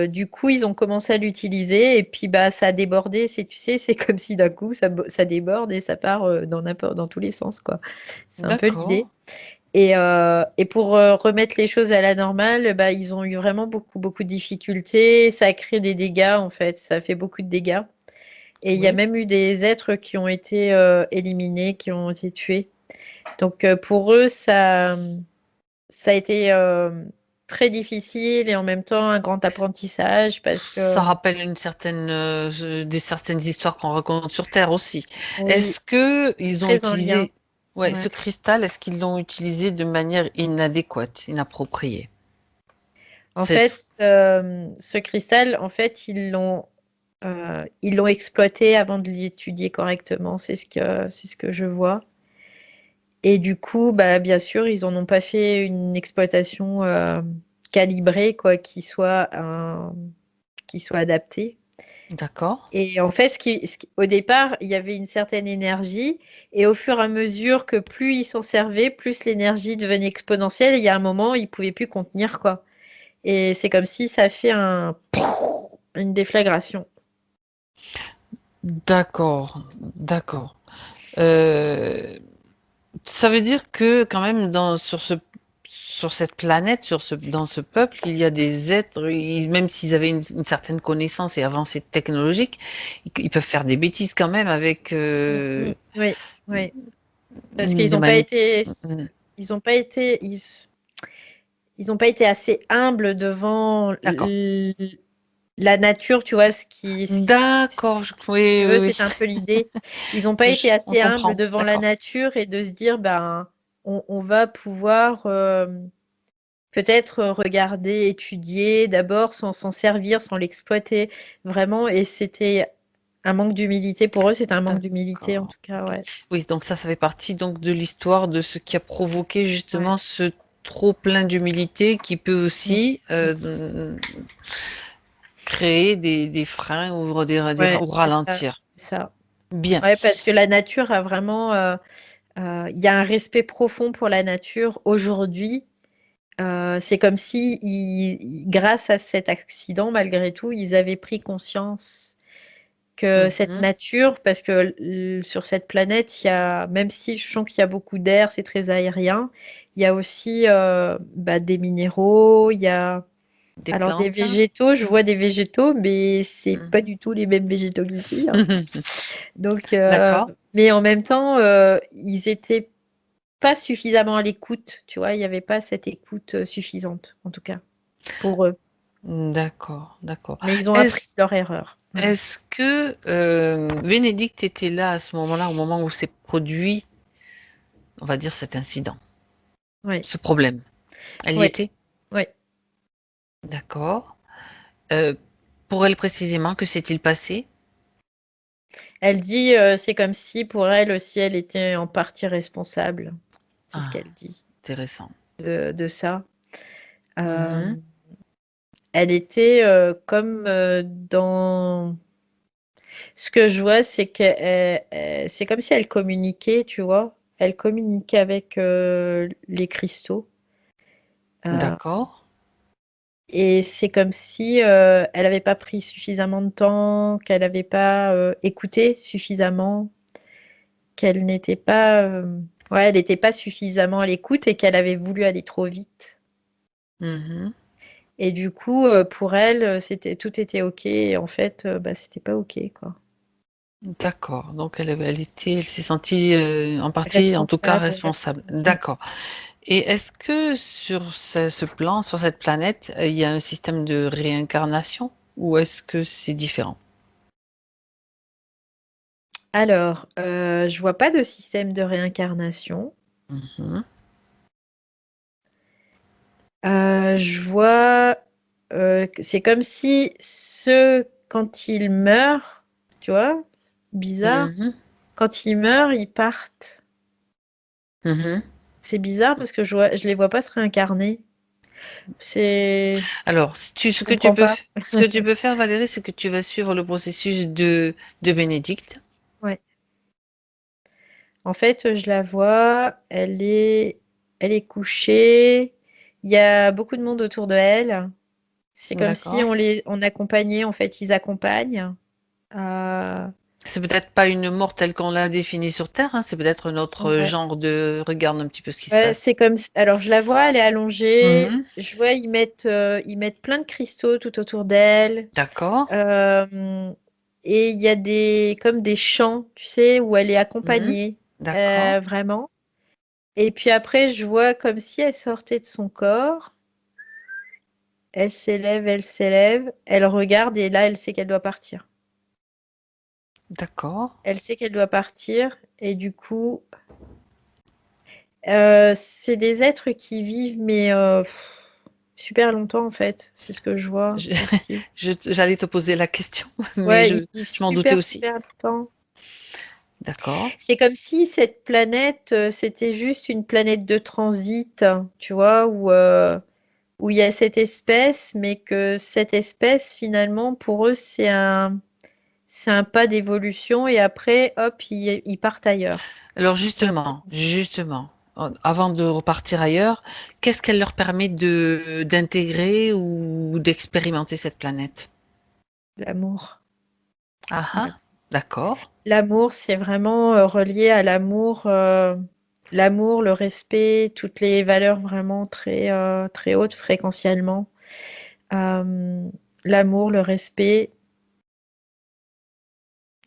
du coup, ils ont commencé à l'utiliser et puis bah, ça a débordé. Tu sais, c'est comme si d'un coup, ça déborde et ça part dans tous les sens, quoi. C'est un peu l'idée. d'accord. Et pour remettre les choses à la normale, bah, ils ont eu vraiment beaucoup, beaucoup de difficultés. Ça a créé des dégâts, en fait. Ça a fait beaucoup de dégâts. Et il y a Oui, même eu des êtres qui ont été éliminés, qui ont été tués. Donc pour eux, ça a été très difficile et en même temps un grand apprentissage parce ça que rappelle des certaines histoires qu'on raconte sur Terre aussi. oui, Est-ce que ils ont très en lien. utilisé, ouais, Ouais. ce cristal, est-ce qu'ils l'ont utilisé de manière inadéquate, inappropriée? En fait, C'est, ce cristal, en fait, ils l'ont exploité avant de l'étudier correctement. C'est ce que je vois. Et du coup, bah, bien sûr, ils n'en ont pas fait une exploitation calibrée, quoi, qui soit adaptée. d'accord, Et en fait, au départ, il y avait une certaine énergie, et au fur et à mesure que plus ils s'en servaient, plus l'énergie devenait exponentielle. Et il y a un moment, ils ne pouvaient plus contenir, quoi. Et c'est comme si ça fait une déflagration. d'accord, d'accord. Euh, Ça veut dire que quand même sur cette planète, dans ce peuple, il y a des êtres, même s'ils avaient une certaine connaissance et avancée technologique, ils peuvent faire des bêtises quand même avec Oui, oui. Parce qu'ils des n'ont pas manip. été, Mm, ils ont pas été, ils ont pas été assez humbles devant d'accord. la nature, tu vois, D'accord. si Oui, tu oui, veux, oui. c'est un peu l'idée. Ils n'ont pas été On assez humbles comprend. devant la D'accord. nature et de se dire, ben, on va pouvoir peut-être regarder, étudier d'abord sans s'en servir, sans l'exploiter vraiment. Et c'était un manque d'humilité. Pour eux, c'était un manque d'humilité, en D'accord. tout cas, ouais. Oui, donc ça fait partie donc de l'histoire de ce qui a provoqué Ouais. justement ce trop plein d'humilité qui peut Mm. aussi Mm. créer des freins Ouais, ou c'est ça, ralentir. c'est ça. Bien. Ouais, parce que la nature a vraiment, il y a un respect profond pour la nature aujourd'hui. C'est comme si, grâce à cet accident, malgré tout, ils avaient pris conscience que cette Mhm. nature, parce que sur cette planète, même si je sens qu'il y a beaucoup d'air, c'est très aérien, il y a aussi bah, des minéraux, il y a Des alors des plantes, hein. végétaux, je vois des végétaux, mais c'est Mhm. pas du tout les mêmes végétaux qu'ici, hein. Donc, D'accord. mais en même temps, ils étaient pas suffisamment à l'écoute, tu vois, il n'y avait pas cette écoute suffisante, en tout cas, pour eux. D'accord, d'accord. Mais ils ont appris Est-ce, de leur erreur. Mm. est-ce que Bénédicte était là à ce moment-là, au moment où s'est produit, on va dire, cet incident, Oui, ce problème? Elle y oui, était? oui. D'accord. Euh, pour elle précisément, que s'est-il passé? Elle dit, c'est comme si pour elle aussi, elle était en partie responsable. C'est ce Ah, qu'elle dit intéressant. de ça. Euh, Mhm. Elle était comme dans. Ce que je vois, c'est que c'est comme si elle communiquait, tu vois. Elle communiquait avec les cristaux. Euh, D'accord. et c'est comme si elle n'avait pas pris suffisamment de temps, qu'elle n'avait pas écouté suffisamment, qu'elle n'était pas, ouais, elle n'était pas suffisamment à l'écoute et qu'elle avait voulu aller trop vite. Mhm. Et du coup, pour elle, tout était OK. Et en fait, bah, c'était pas OK, quoi. D'accord. Donc elle s'est sentie en partie, en tout cas, Responsable, responsable. ouais. D'accord. Et est-ce que sur ce plan, sur cette planète, il y a un système de réincarnation ou est-ce que c'est différent? Alors, je vois pas de système de réincarnation. Mhm. Je vois, que c'est comme si ceux, quand ils meurent, tu vois? Bizarre, Mhm. quand ils meurent, ils partent. Mhm. C'est bizarre parce que je les vois pas se réincarner. Alors, Je comprends pas. ce que tu peux faire, Valérie, c'est que tu vas suivre le processus de Bénédicte. Ouais. En fait, je la vois, elle est couchée. Il y a beaucoup de monde autour de elle. C'est comme si D'accord. on accompagnait, en fait, ils accompagnent. Euh, C'est peut-être pas une mort telle qu'on l'a définie sur Terre, hein, c'est peut-être un autre ouais. genre de regarde un petit peu ce qui se Ouais, passe. c'est comme. Alors, je la vois, elle est allongée. Mhm. Je vois, ils mettent plein de cristaux tout autour d'elle. D'accord. Euh, et il y a comme des chants, tu sais, où elle est Mhm. accompagnée, D'accord. vraiment. Et puis après, je vois comme si elle sortait de son corps. Elle s'élève, elle regarde et là, elle sait qu'elle doit partir. D'accord. Elle sait qu'elle doit partir et du coup, c'est des êtres qui vivent, mais super longtemps en fait. C'est ce que je vois Je- aussi. J'allais te poser la question, mais Ouais, ils vivent je m'en doutais super, aussi. super longtemps. D'accord. C'est comme si cette planète, c'était juste une planète de transit, tu vois, où il y a cette espèce, mais que cette espèce, finalement, pour eux, c'est un pas d'évolution et après, hop, ils partent ailleurs. Alors C'est un peu justement, avant de repartir ailleurs, qu'est-ce qu'elle leur permet de d'intégrer ou d'expérimenter cette planète? l'amour. Ah Ouais. ah, d'accord, L'amour, c'est vraiment relié à l'amour, le respect, toutes les valeurs vraiment très, très hautes fréquentiellement. Euh, L'amour, le respect,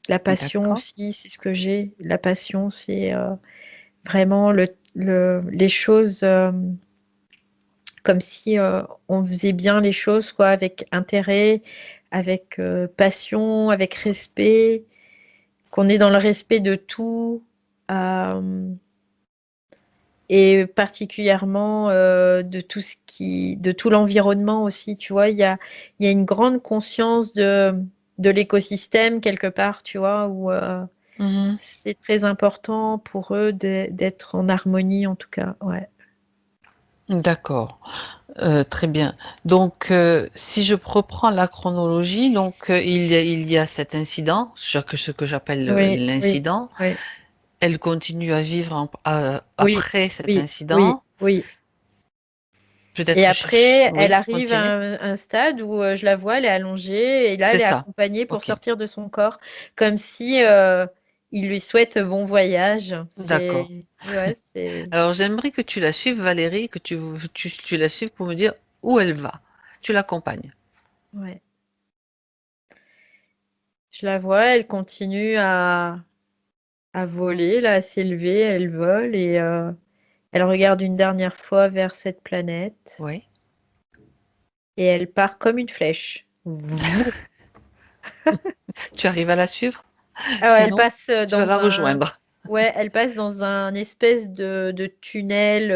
la passion d'accord, aussi, c'est ce que j'ai. La passion, c'est vraiment les choses comme si on faisait bien les choses, quoi, avec intérêt, avec passion, avec respect, qu'on est dans le respect de tout. euh, et particulièrement de tout l'environnement aussi, tu vois, il y a une grande conscience de l'écosystème quelque part, tu vois, où mhm, c'est très important pour eux d'être en harmonie en tout cas, ouais. d'accord. Très bien. Donc, si je reprends la chronologie, donc il y a cet incident, ce que j'appelle Oui, oui, l'incident. oui, Elle continue à vivre oui, après cet oui, oui, incident. oui. Et Peut-être cherche. après, elle Oui, arrive à continue. un stade où je la vois, elle est allongée et là, C'est elle est ça. accompagnée pour Ok. sortir de son corps, comme si il lui souhaite bon voyage. D'accord. Ouais, c'est, Alors, j'aimerais que tu la suives, Valérie, que tu la suives pour me dire où elle va. Tu l'accompagnes. ouais. Je la vois, elle continue à voler, là, à s'élever, elle vole et elle regarde une dernière fois vers cette planète Oui. et elle part comme une flèche. Vroom. Tu arrives à la suivre? Ah ouais, elle Sinon, passe tu vas la rejoindre. ouais, elle passe dans un espèce de tunnel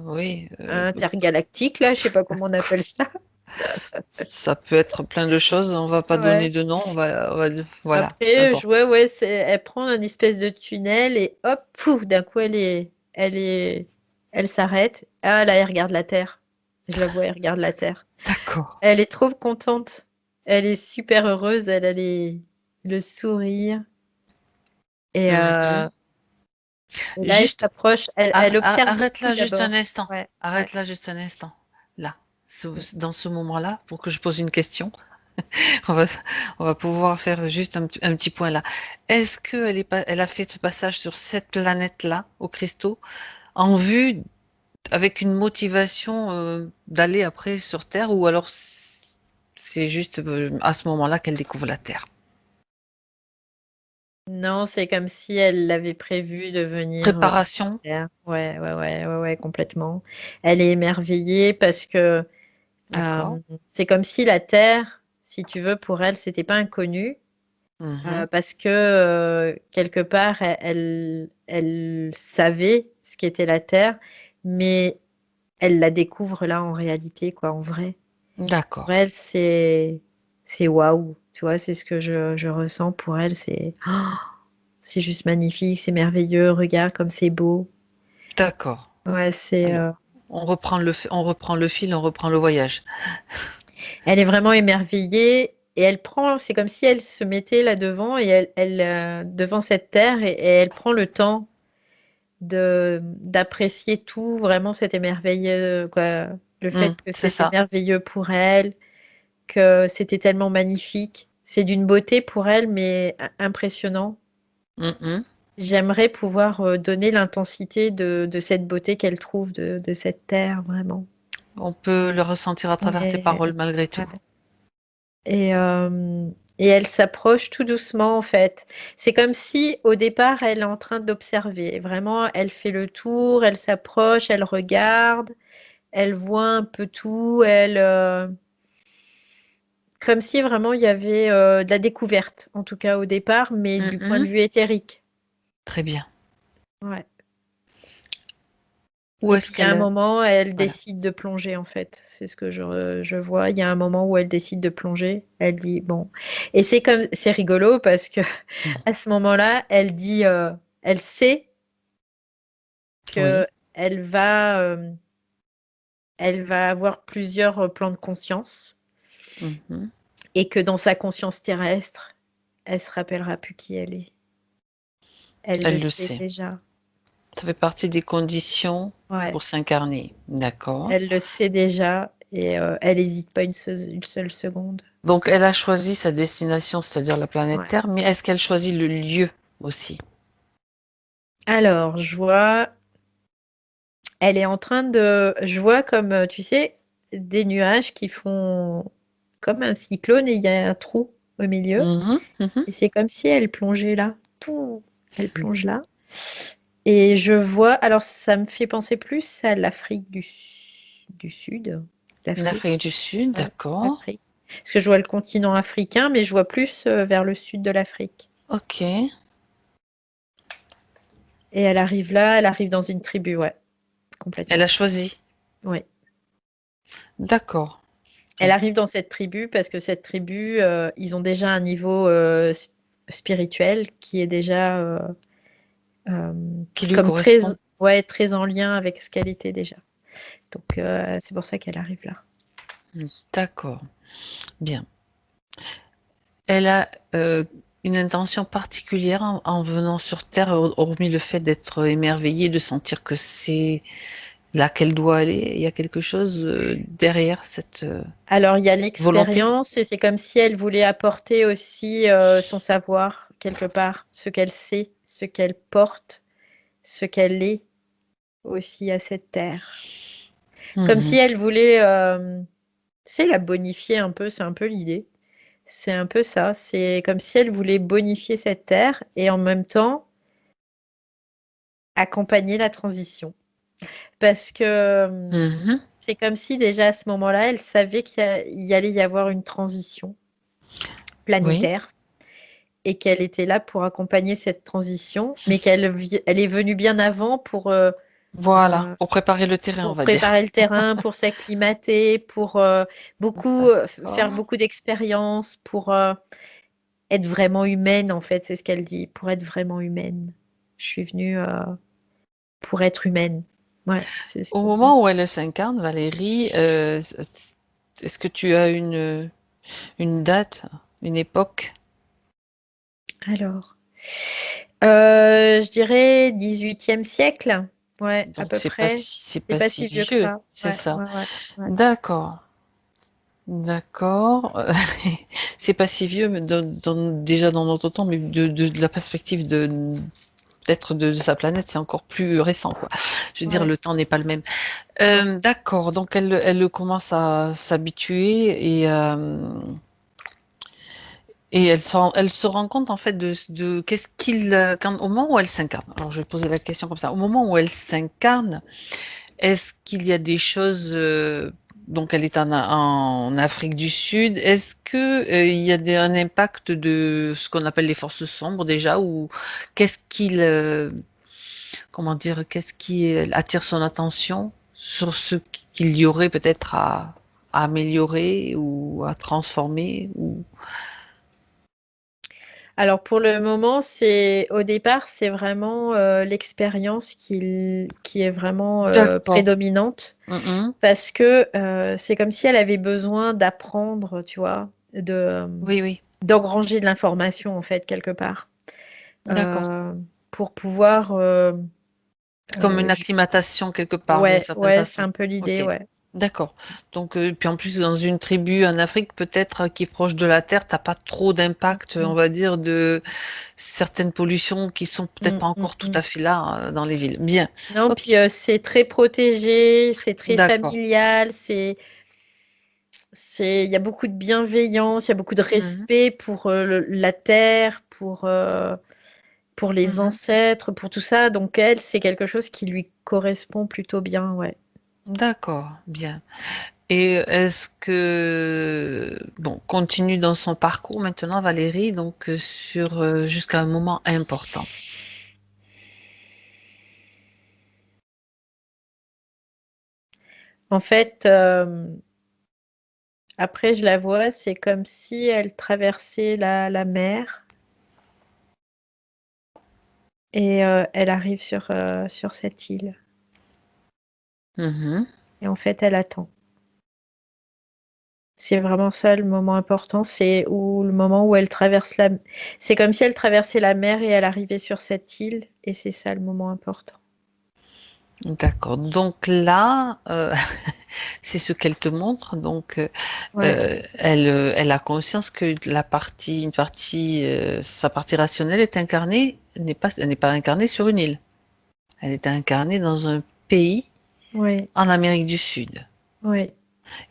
Oui. intergalactique, là, je sais pas comment on appelle ça. Ça peut être plein de choses. On va pas donner Ouais. de nom. Voilà. Peu Après, importe. ouais, elle prend un espèce de tunnel et hop, pouf, d'un coup, elle s'arrête. Ah là, elle regarde la Terre. Je la vois, elle regarde la Terre. D'accord. Elle est trop contente. Elle est super heureuse. Elle a le sourire. Et, Mhm. et là, elle Juste, s'approche. Elle observe arrête beaucoup là juste un d'abord. instant. Ouais, ouais. Arrête là juste un instant. Là, dans ce moment-là, pour que je pose une question. On va, on va pouvoir faire juste un petit point là. Est-ce elle a fait ce passage sur cette planète-là, au cristaux, en vue, avec une motivation d'aller après sur Terre, ou alors c'est juste à ce moment-là qu'elle découvre la Terre? Non, c'est comme si elle l'avait prévu de venir sur Préparation? Terre. Ouais, ouais, ouais, ouais, ouais, complètement. Elle est émerveillée parce que D'accord. c'est comme si la Terre, si tu veux, pour elle, c'était pas inconnu. Mhm. Parce que quelque part, elle savait ce qu'était la Terre, mais elle la découvre là en réalité, quoi, en vrai. Pour D'accord. elle, c'est waouh, tu vois, c'est ce que je ressens pour elle, c'est juste magnifique, c'est merveilleux, regarde comme c'est beau. D'accord. Ouais, Alors, on reprend le fil, on reprend le voyage. elle est vraiment émerveillée et c'est comme si elle se mettait là devant et devant cette terre et elle prend le temps d'apprécier tout, vraiment c'était merveilleux, quoi. Le fait que C'est c'était ça. merveilleux pour elle, que c'était tellement magnifique. C'est d'une beauté pour elle, mais impressionnant. Mhm. J'aimerais pouvoir donner l'intensité de cette beauté qu'elle trouve de cette terre, vraiment. On peut le ressentir à travers tes Et, paroles malgré ouais. tout. Et, euh, et elle s'approche tout doucement, en fait. C'est comme si, au départ, elle est en train d'observer. Vraiment, elle fait le tour, elle s'approche, elle regarde, elle voit un peu tout, comme si vraiment il y avait de la découverte, en tout cas au départ, mais du point de Mhm. vue éthérique. Très bien. Ouais. Où Et est-ce puis il y a un qu'elle... moment, elle Voilà. décide de plonger, en fait. C'est ce que je vois. Il y a un moment où elle décide de plonger. Elle dit, bon. Et c'est rigolo parce que Mm. à ce moment-là, elle dit, elle sait que Oui. elle va, euh, elle va avoir plusieurs plans de conscience Mhm. et que dans sa conscience terrestre, elle se rappellera plus qui elle est. Elle le Elle le sait sait. déjà. Ça fait partie des conditions Ouais. pour s'incarner. D'accord. Elle le sait déjà et elle n'hésite pas une seule seconde. Donc, elle a choisi sa destination, c'est-à-dire la planète Ouais. Terre, mais est-ce qu'elle choisit le lieu aussi? Alors, elle est en train je vois comme, tu sais, des nuages qui font comme un cyclone et il y a un trou au milieu. Mhm. Mhm. Et c'est comme si elle plongeait là. Tout, elle plonge là. Et je vois, alors ça me fait penser plus à l'Afrique du Sud. L'Afrique, L'Afrique du Sud, ouais, d'accord. l'Afrique. Parce que je vois le continent africain, mais je vois plus vers le sud de l'Afrique. Ok. Et elle arrive là, elle arrive dans une tribu, ouais, Elle complètement. a choisi. Ouais. D'accord. Elle Bien. arrive dans cette tribu parce que cette tribu, ils ont déjà un niveau spirituel qui est déjà euh, Qui lui comme très, correspond. ouais, très en lien avec ce qu'elle était déjà. Donc c'est pour ça qu'elle arrive là. D'accord. Bien. Elle a une intention particulière en venant sur Terre, hormis le fait d'être émerveillée, de sentir que c'est là qu'elle doit aller. Il y a quelque chose derrière cette Alors il y a volonté. l'expérience et c'est comme si elle voulait apporter aussi son savoir quelque part, ce qu'elle sait, ce qu'elle porte, ce qu'elle est aussi à cette terre. Comme si Mhm. elle voulait, tu sais, la bonifier un peu, c'est un peu l'idée. C'est un peu ça. C'est comme si elle voulait bonifier cette terre et en même temps accompagner la transition. Parce que Mhm. c'est comme si déjà à ce moment-là, elle savait qu'il allait y avoir une transition Oui. planétaire et qu'elle était là pour accompagner cette transition, mais elle est venue bien avant Voilà, euh, pour préparer le terrain, on pour va dire. préparer le terrain, pour s'acclimater, pour faire D'accord. beaucoup d'expériences, pour être vraiment humaine, en fait, c'est ce qu'elle dit, pour être vraiment humaine. Je suis venue pour être humaine. Ouais, c'est ce Au qu'elle dit. moment où elle s'incarne, Valérie, est-ce que tu as une date, une époque? Alors, je dirais 18e siècle. Ouais, à Donc peu près. c'est C'est pas pas si si vieux que vieux, ça. c'est Ouais, ça. ouais, ouais, ouais. D'accord. D'accord. C'est pas si vieux, mais déjà dans notre temps, mais de la perspective peut-être de sa planète, c'est encore plus récent, quoi. Je veux dire, Ouais. le temps n'est pas le même. Non. D'accord, donc elle commence à s'habituer et elle se rend compte en fait de qu'est-ce au moment où elle s'incarne. Alors je vais poser la question comme ça. Au moment où elle s'incarne, est-ce qu'il y a des choses, donc elle est en Afrique du Sud, est-ce que il y a un impact de ce qu'on appelle les forces sombres déjà, ou qu'est-ce comment dire, qu'est-ce qui attire son attention sur ce qu'il y aurait peut-être à améliorer ou à transformer ou... Alors pour le moment, au départ, c'est vraiment l'expérience qui est vraiment D'accord. prédominante Mhm. parce que c'est comme si elle avait besoin d'apprendre, tu vois, Oui, oui, d'engranger de l'information en fait quelque part d'accord. euh, pour pouvoir Comme euh, une ju- acclimatation quelque part, d'une ouais, certaine ouais, c'est façon. un peu l'idée, Ok. ouais. D'accord. Donc, puis en plus, dans une tribu en Afrique, peut-être qui est proche de la terre, t'as pas trop d'impact, on Mm, va dire, de certaines pollutions qui sont peut-être mm, pas mm, encore tout mm. à fait là dans les villes. Bien. Non, Ok. puis c'est très protégé, c'est très D'accord. familial, il y a beaucoup de bienveillance, il y a beaucoup de Mhm. respect pour la terre, pour les Mhm. ancêtres, pour tout ça. Donc elle, c'est quelque chose qui lui correspond plutôt bien, ouais. D'accord. Bien. Et est-ce que, bon, continue dans son parcours maintenant, Valérie, donc sur jusqu'à un moment important. En fait, après, je la vois, c'est comme si elle traversait la mer et elle arrive sur cette île. Mhm. Et en fait, elle attend. C'est vraiment ça le moment important, c'est le moment où elle traverse la... C'est comme si elle traversait la mer et elle arrivait sur cette île, et c'est ça le moment important. D'accord. Donc là, c'est ce qu'elle te montre. Donc, Ouais, elle a conscience que sa partie rationnelle est incarnée, elle n'est pas incarnée sur une île. Elle est incarnée dans un pays ouais, en Amérique du Sud. ouais.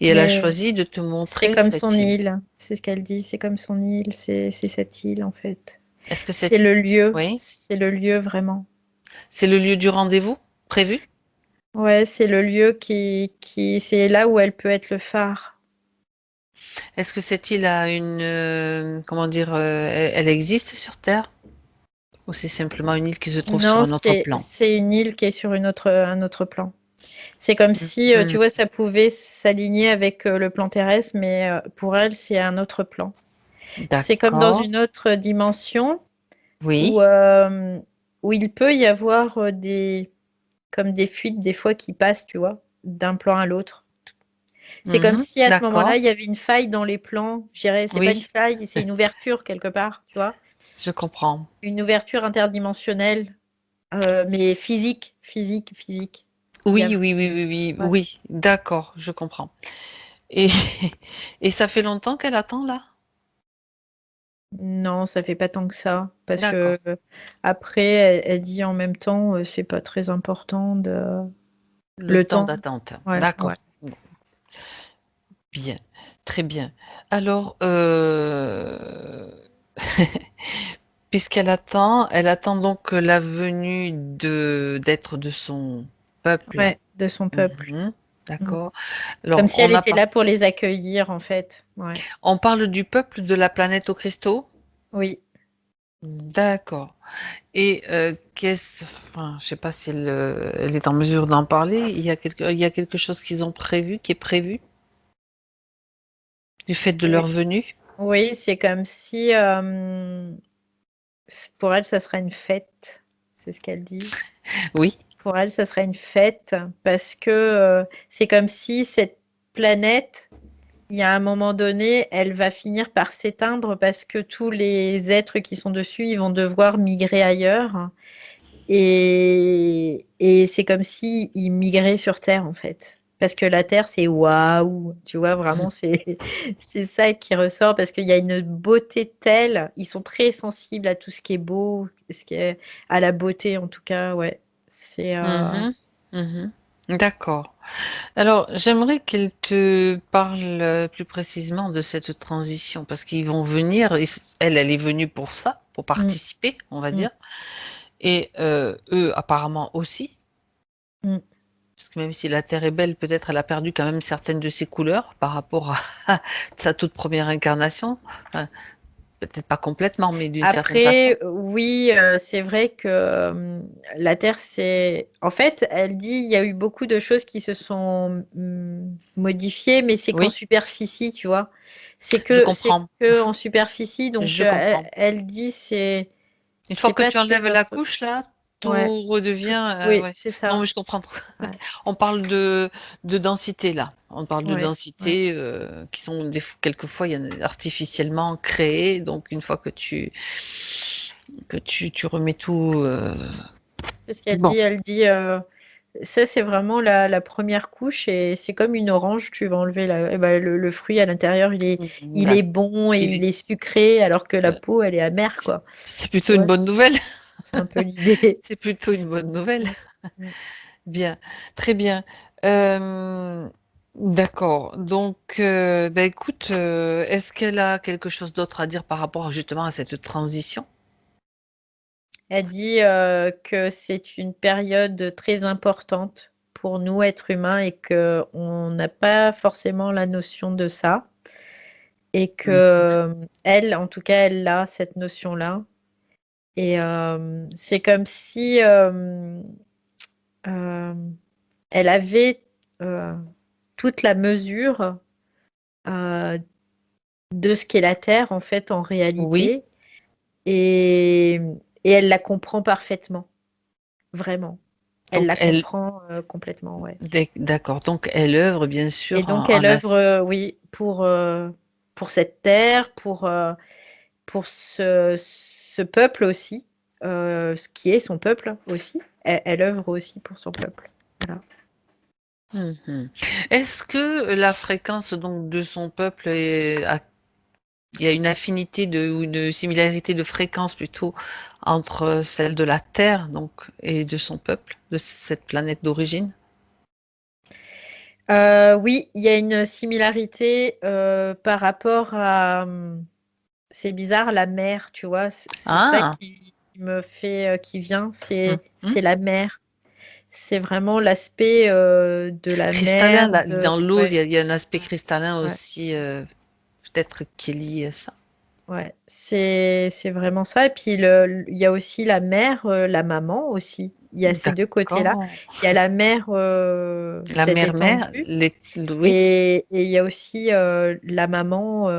Et elle a Mais choisi de te c'est montrer comme cette son île. île, c'est ce qu'elle dit, c'est comme son île, c'est cette île en fait. Est-ce que C'est le lieu, oui, c'est le lieu vraiment. c'est le lieu du rendez-vous prévu? Ouais, c'est le lieu c'est là où elle peut être le phare. Est-ce que cette île a comment dire, elle existe sur Terre? Ou c'est simplement une île qui se trouve sur Non, un autre plan? c'est une île qui est sur un autre plan. C'est comme si, tu Mhm. vois, ça pouvait s'aligner avec le plan terrestre, mais pour elle, c'est un autre plan. C'est comme dans D'accord. une autre dimension où, Oui. euh, où il peut y avoir comme des fuites des fois qui passent, tu vois, d'un plan à l'autre. C'est comme Mhm. si à ce D'accord. moment-là, il y avait une faille dans les plans. Je dirais, c'est pas une Oui, faille, c'est une ouverture quelque part, tu vois, je comprends. une ouverture interdimensionnelle, mais physique, physique, physique. Il y a, Oui, oui, oui, oui, oui, ouais. oui. D'accord, je comprends. Et, et ça fait longtemps qu'elle attend là? Non, ça fait pas tant que ça, parce D'accord. que après, elle dit en même temps, c'est pas très important Le le temps temps. d'attente. Ouais, ouais. D'accord. Bon, bien. Très bien. Alors, elle attend donc la venue d'être de son peuple. Ouais, de son peuple. Mhm. Mm. D'accord. Comme Alors, si elle était là pour les accueillir, en fait. Ouais. on parle du peuple de la planète aux cristaux? Oui. D'accord. Et enfin, je sais pas si elle est en mesure d'en parler. Il y a quelque chose qu'ils ont prévu, qui est prévu du fait de Oui, leur venue? oui, c'est comme si pour elle, ça sera une fête. C'est ce qu'elle dit. Oui. Pour elle, ça serait une fête parce que c'est comme si cette planète, il y a un moment donné, elle va finir par s'éteindre parce que tous les êtres qui sont dessus, ils vont devoir migrer ailleurs. Et c'est comme si ils migraient sur Terre, en fait. Parce que la terre, c'est waouh, tu vois, vraiment, c'est ça qui ressort parce qu'il y a une beauté telle. Ils sont très sensibles à tout ce qui est beau, à la beauté en tout cas, ouais. C'est Mhm, mhm. D'accord. Alors, j'aimerais qu'elle te parle plus précisément de cette transition, parce qu'ils vont venir, elle est venue pour ça, pour mm, participer, on va mm, dire, et eux apparemment aussi, mm. parce que même si la Terre est belle, peut-être elle a perdu quand même certaines de ses couleurs par rapport à sa toute première incarnation. Enfin, peut-être pas complètement, mais d'une certaine façon. Après, oui, c'est vrai que la Terre, c'est. En fait, elle dit il y a eu beaucoup de choses qui se sont modifiées, mais c'est qu'en Oui, superficie, tu vois. je C'est comprends, que en superficie. Donc, je comprends. elle dit Une fois c'est que pas tu très enlèves la important. couche, là, Ouais, tout redevient. oui, Ouais. c'est Non, ça. mais je comprends. Ouais, On parle de densité, là. On parle de ouais, ouais. densité qui sont quelquefois artificiellement créées. Donc, une fois que tu remets tout. C'est ce qu'elle Bon, dit. Elle dit ça, c'est vraiment la première couche et c'est comme une orange. Tu vas enlever eh ben, le fruit à l'intérieur, il est d'accord. bon et Il il est est- sucré alors que la euh, peau, elle est amère, quoi. c'est Tu plutôt une vois, bonne nouvelle. c'est un peu l'idée. C'est plutôt une bonne nouvelle. Mm, mm. Bien, très bien. Euh, d'accord. Donc, bah, écoute, est-ce qu'elle a quelque chose d'autre à dire par rapport justement à cette transition? Elle dit que c'est une période très importante pour nous, êtres humains, et que on n'a pas forcément la notion de ça. Et que Mhm. elle, en tout cas, elle a cette notion-là. Et c'est comme si elle avait toute la mesure euh, de ce qu'est la Terre, en fait, en Oui. réalité. Et, et elle la comprend parfaitement, vraiment. Elle Donc, la comprend complètement, ouais. d'accord. Donc, elle œuvre bien Et sûr donc, elle en œuvre, oui, pour cette terre, pour ce peuple aussi, ce qui est son peuple aussi. Elle œuvre aussi pour son peuple. Voilà. Mhm. Est-ce que la fréquence donc de son peuple il y a une affinité ou une similarité de fréquence plutôt entre celle de la Terre donc et de son peuple, de cette planète d'origine? Oui, il y a une similarité par rapport à, c'est bizarre, la mer, tu vois. C'est ça Ah, qui me fait, qui vient, mhm. c'est la mer. C'est vraiment l'aspect de la Cristallin, mer, dans l'eau, ouais, il y a un aspect ouais, cristallin ouais. aussi, peut-être qui est lié à ça. Ouais, c'est vraiment ça. Et puis il y a aussi la mère, la maman aussi. Il y a ces deux côtés-là. D'accord. Il y a la mère, La cette mère-mère, étendue, oui. et il y a aussi la maman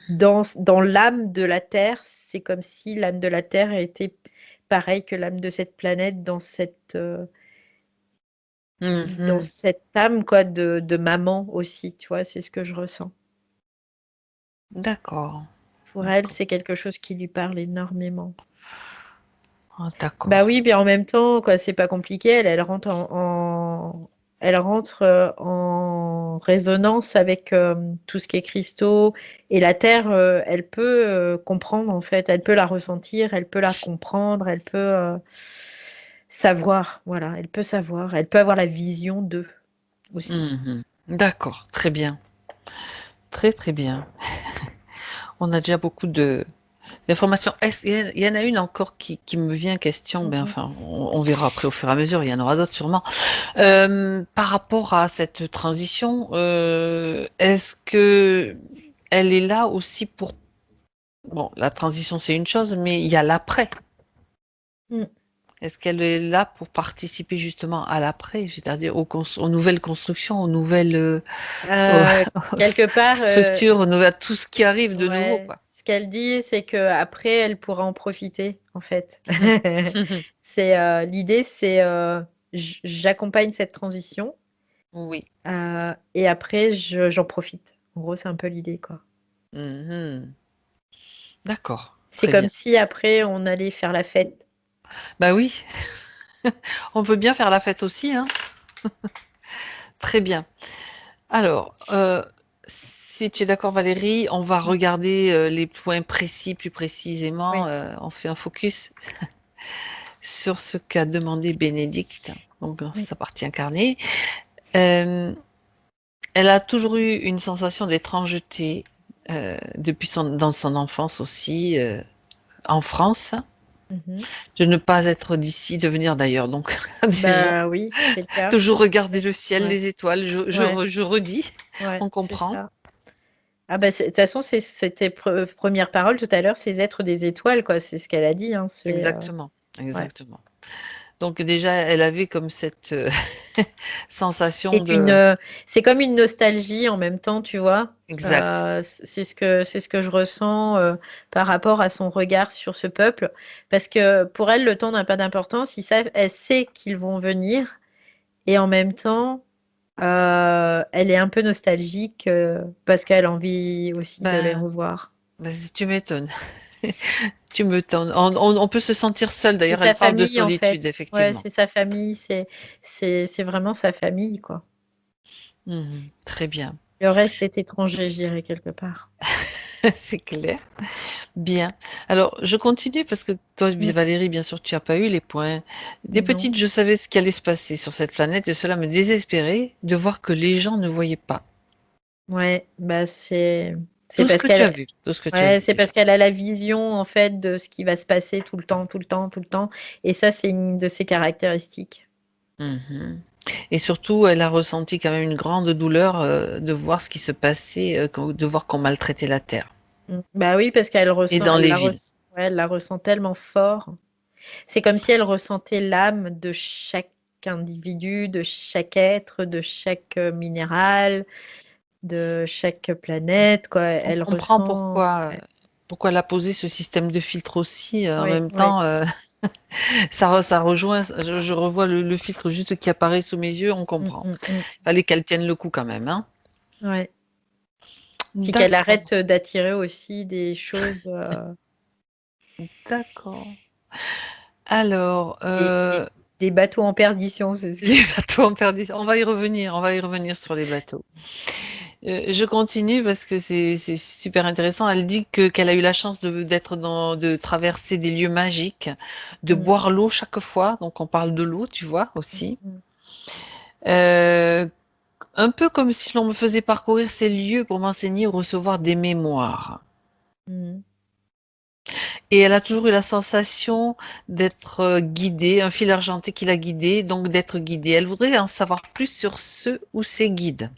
dans l'âme de la terre. C'est comme si l'âme de la terre était pareil que l'âme de cette planète dans Mhm. cette âme quoi de maman aussi. Tu vois, c'est ce que je ressens. D'accord. Pour elle, D'accord. c'est quelque chose qui lui parle énormément. Ah, Bah d'accord. oui, bien en même temps, quoi, c'est pas compliqué. Elle rentre elle rentre en résonance avec tout ce qui est cristaux et la Terre. Elle peut comprendre en fait. Elle peut la ressentir. Elle peut la comprendre. Elle peut savoir. Voilà, elle peut savoir. Elle peut avoir la vision d'eux aussi. Mhm. D'accord. Très bien. Très, très bien. On a déjà beaucoup d'informations. Il y en a une encore qui me vient question, mais Mhm. enfin, on verra après au fur et à mesure, il y en aura d'autres sûrement. Par rapport à cette transition, est-ce que elle est là aussi pour... Bon, la transition, c'est une chose, mais il y a l'après. Mm. Est-ce qu'elle est là pour participer justement à l'après, c'est-à-dire aux nouvelles constructions, aux nouvelles aux- Euh, quelque part, structures, à tout ce qui arrive de nouveau, ouais. quoi. Ce qu'elle dit, c'est que après, elle pourra en profiter, en fait. Mhm. C'est l'idée, c'est j'accompagne cette transition Oui. et après, j'en profite. En gros, c'est un peu l'idée, quoi. Mhm. D'accord, C'est très comme bien. si après, on allait faire la fête. Bah oui, on peut bien faire la fête aussi, hein. Très bien. Alors, si tu es d'accord Valérie, on va regarder les points précis plus précisément. Oui. On fait un focus sur ce qu'a demandé Bénédicte, donc dans Oui. sa partie incarnée. Euh, Elle a toujours eu une sensation d'étrangeté depuis dans son enfance aussi, en France, Mhm. de ne pas être d'ici, de venir d'ailleurs. Donc déjà, Bah oui, c'est le cas. toujours regarder le ciel, Ouais, les étoiles, ouais, je redis, ouais, on c'est comprend. ça. Ah bah de toute façon, c'était première parole tout à l'heure, ces êtres des étoiles, quoi. C'est ce qu'elle a dit, hein. Exactement, Ouais. exactement. Donc déjà, elle avait comme cette sensation C'est de... c'est comme une nostalgie en même temps, tu vois. Exact. C'est ce que je ressens par rapport à son regard sur ce peuple, parce que pour elle, le temps n'a pas d'importance. Elle sait qu'ils vont venir, et en même temps, elle est un peu nostalgique parce qu'elle a envie aussi de les Ben, revoir. tu m'étonnes. Tu m'étonnes. On peut se sentir seul. C'est D'ailleurs, sa elle parle de famille en solitude, fait. Ouais, effectivement. c'est sa famille. C'est vraiment sa famille, quoi. Mhm, très bien. Le reste est étranger, je dirais quelque part. C'est clair. Bien. Alors, je continue parce que toi, Mm. Valérie, bien sûr, tu n'as pas eu les points. Des Non. petites, je savais ce qui allait se passer sur cette planète et cela me désespérait de voir que les gens ne voyaient pas. Ouais, bah c'est Tout ce parce que tu as qu'elle vu. Tout ce que tu as ouais, vu c'est déjà. parce qu'elle a la vision en fait de ce qui va se passer tout le temps, tout le temps, tout le temps. Et ça, c'est une de ses caractéristiques. Mhm. Et surtout, elle a ressenti quand même une grande douleur de voir ce qui se passait, de voir qu'on maltraitait la Terre. Mm. Bah oui, parce qu'elle Et ressent, dans les villes. ouais, elle la ressent tellement fort. C'est comme si elle ressentait l'âme de chaque individu, de chaque être, de chaque minéral, de chaque planète, quoi. On Elle comprend ressent. pourquoi, Ouais, pourquoi elle a posé ce système de filtre aussi. En ouais, même ouais. temps, ça rejoint, je revois le filtre juste qui apparaît sous mes yeux, on Mm, comprend. mm, mm. Fallait qu'elle tienne le coup quand même, hein. Ouais. Puis qu'elle D'accord, arrête d'attirer aussi des choses, d'accord. Alors, des, des- des bateaux en perdition. les bateaux en perdition, on va y revenir sur les bateaux. Je continue parce que c'est super intéressant. Elle dit qu'elle a eu la chance de traverser des lieux magiques, de Mm, boire l'eau chaque fois. Donc on parle de l'eau, tu vois mm, aussi. mm, Euh, un peu comme si l'on me faisait parcourir ces lieux pour m'enseigner ou recevoir des mémoires. mm. Et elle a toujours eu la sensation d'être guidée, un fil argenté qui l'a guidée, donc d'être guidée. Elle voudrait en savoir plus sur ce ou ses guides.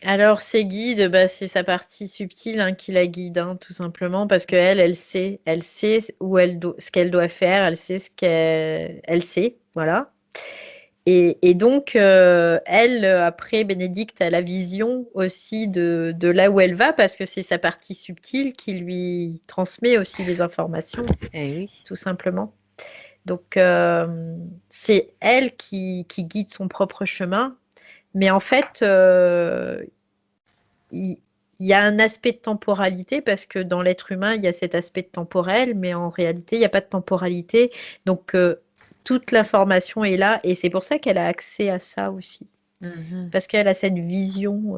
Alors, ses guides, bah, c'est sa partie subtile hein, qui la guide, hein, tout simplement, parce qu'elle, elle sait ce qu'elle doit faire, elle sait elle sait, voilà. Et donc, elle, après, Bénédicte a la vision aussi de là où elle va, parce que c'est sa partie subtile qui lui transmet aussi les informations, Eh oui. tout simplement. Donc, c'est elle qui guide son propre chemin. Mais en fait, il, il y a un aspect de temporalité parce que dans l'être humain, il y a cet aspect de temporel, mais en réalité, il n'y a pas de temporalité. Donc, toute l'information est là et c'est pour ça qu'elle a accès à ça aussi. Mhm. Parce qu'elle a cette vision.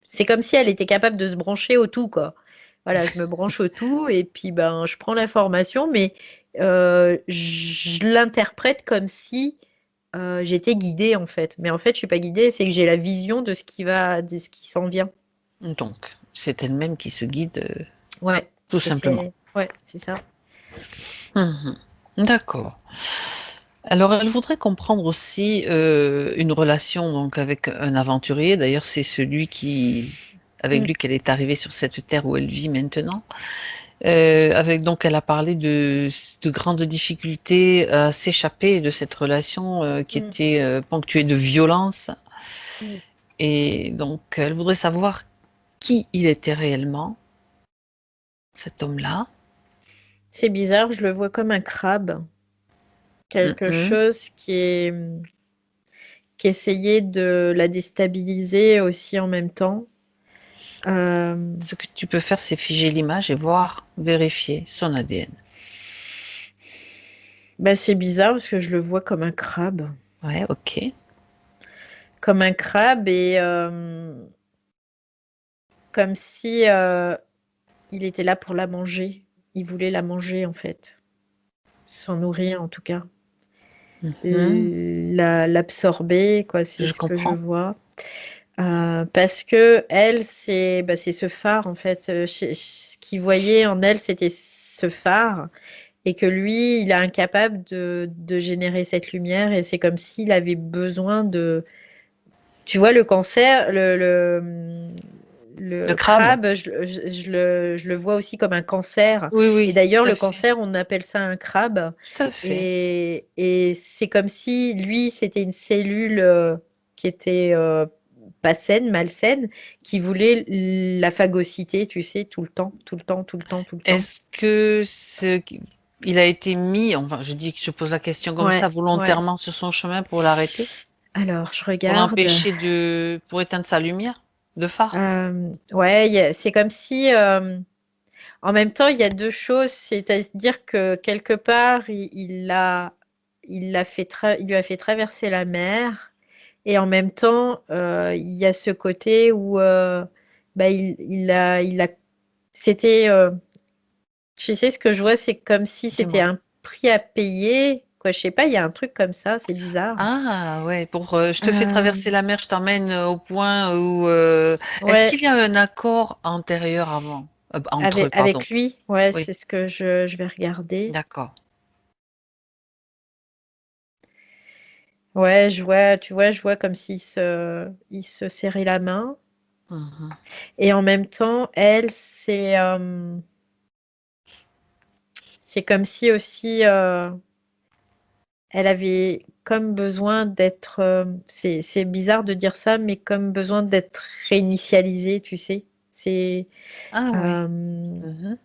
C'est comme si elle était capable de se brancher au tout, quoi. Voilà, je me branche au tout et puis ben, je prends l'information, mais je l'interprète comme si j'étais guidée en fait. Mais en fait, je suis pas guidée, c'est que j'ai la vision de ce qui s'en vient. Donc, c'est elle-même qui se guide, Ouais, tout simplement. ouais, c'est ça. Mhm. D'accord. Alors, elle voudrait comprendre aussi une relation donc avec un aventurier. D'ailleurs, c'est celui avec Mm, lui qu'elle est arrivée sur cette terre où elle vit maintenant. Donc, elle a parlé de grandes difficultés à s'échapper de cette relation qui mm, était ponctuée de violence. mm. Et donc, elle voudrait savoir qui il était réellement, cet homme-là. C'est bizarre, je le vois comme un crabe, quelque Mhm. chose qui essayait de la déstabiliser aussi en même temps. Euh, Ce que tu peux faire, c'est figer l'image et voir, vérifier son ADN. Bah, c'est bizarre parce que je le vois comme un crabe. Ouais, ok. comme un crabe et comme si il était là pour la manger. Il voulait la manger en fait, s'en nourrir en tout cas, Mhm. l'absorber quoi. C'est Je ce que je comprends. vois. Parce que elle, c'est ce phare en fait. Ce qu'il voyait en elle, c'était ce phare. Et que lui, il est incapable de générer cette lumière. Et c'est comme s'il avait besoin de... Tu vois, le cancer, Le le crabe? crabe, je le vois aussi comme un cancer. Oui, Et oui, d'ailleurs, tout à le fait. cancer, on appelle ça un crabe. Tout à fait. Et c'est comme si lui, c'était une cellule qui était pas saine, malsaine, qui voulait la phagocyter, tu sais, tout le temps, tout le temps, tout le temps, tout le temps. Est-ce que il a été mis, enfin, je dis que je pose la question comme ça Ouais, ouais. volontairement sur son chemin pour l'arrêter, Alors, je pour regarde. l'empêcher pour éteindre sa lumière de phare? Ouais, c'est comme si, en même temps, il y a deux choses, c'est-à-dire que quelque part, il lui a fait traverser la mer, et en même temps, il y a ce côté où, bah, c'était, tu sais, ce que je vois, c'est comme si c'était Dis-moi. un prix à payer, quoi. Je sais pas, il y a un truc comme ça, c'est bizarre. Ah ouais, je te fais Euh, traverser la mer, je t'emmène au point où est-ce ouais, qu'il y a un accord antérieur avant entre eux, pardon. avec lui, ouais, Oui, c'est ce que je vais regarder. d'accord. Ouais, je vois, tu vois, je vois comme il se serrait la main. Mhm. Et en même temps, elle, c'est comme si aussi elle avait comme besoin d'être, c'est bizarre de dire ça, mais comme besoin d'être réinitialisée, tu sais. C'est Ah oui. euh, Mhm.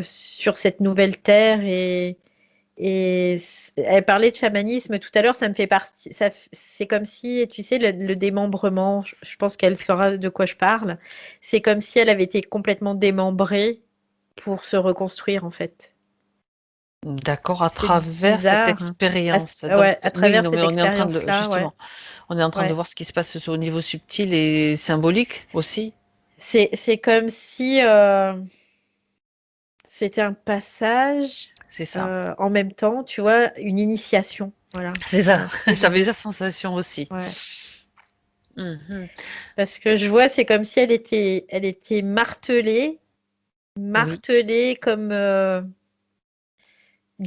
sur cette nouvelle terre elle parlait de chamanisme tout à l'heure, ça me fait partie. C'est comme si, tu sais, le démembrement, je pense qu'elle saura de quoi je parle. C'est comme si elle avait été complètement démembrée pour se reconstruire, en fait. D'accord, à C'est travers cette bizarre, hein. expérience. Donc, Ouais, à oui, travers non, mais cette on est en train de, expérience-là, ouais, justement, on est en train de ouais. voir ce qui se passe au niveau subtil et symbolique aussi. C'est comme si c'était un passage C'est ça. en même temps, tu vois, une initiation. Voilà, C'est c'est ça. un peu J'avais la sensation aussi. Ouais. Mhm. Parce que je vois, c'est comme si elle était martelée, Oui. martelée comme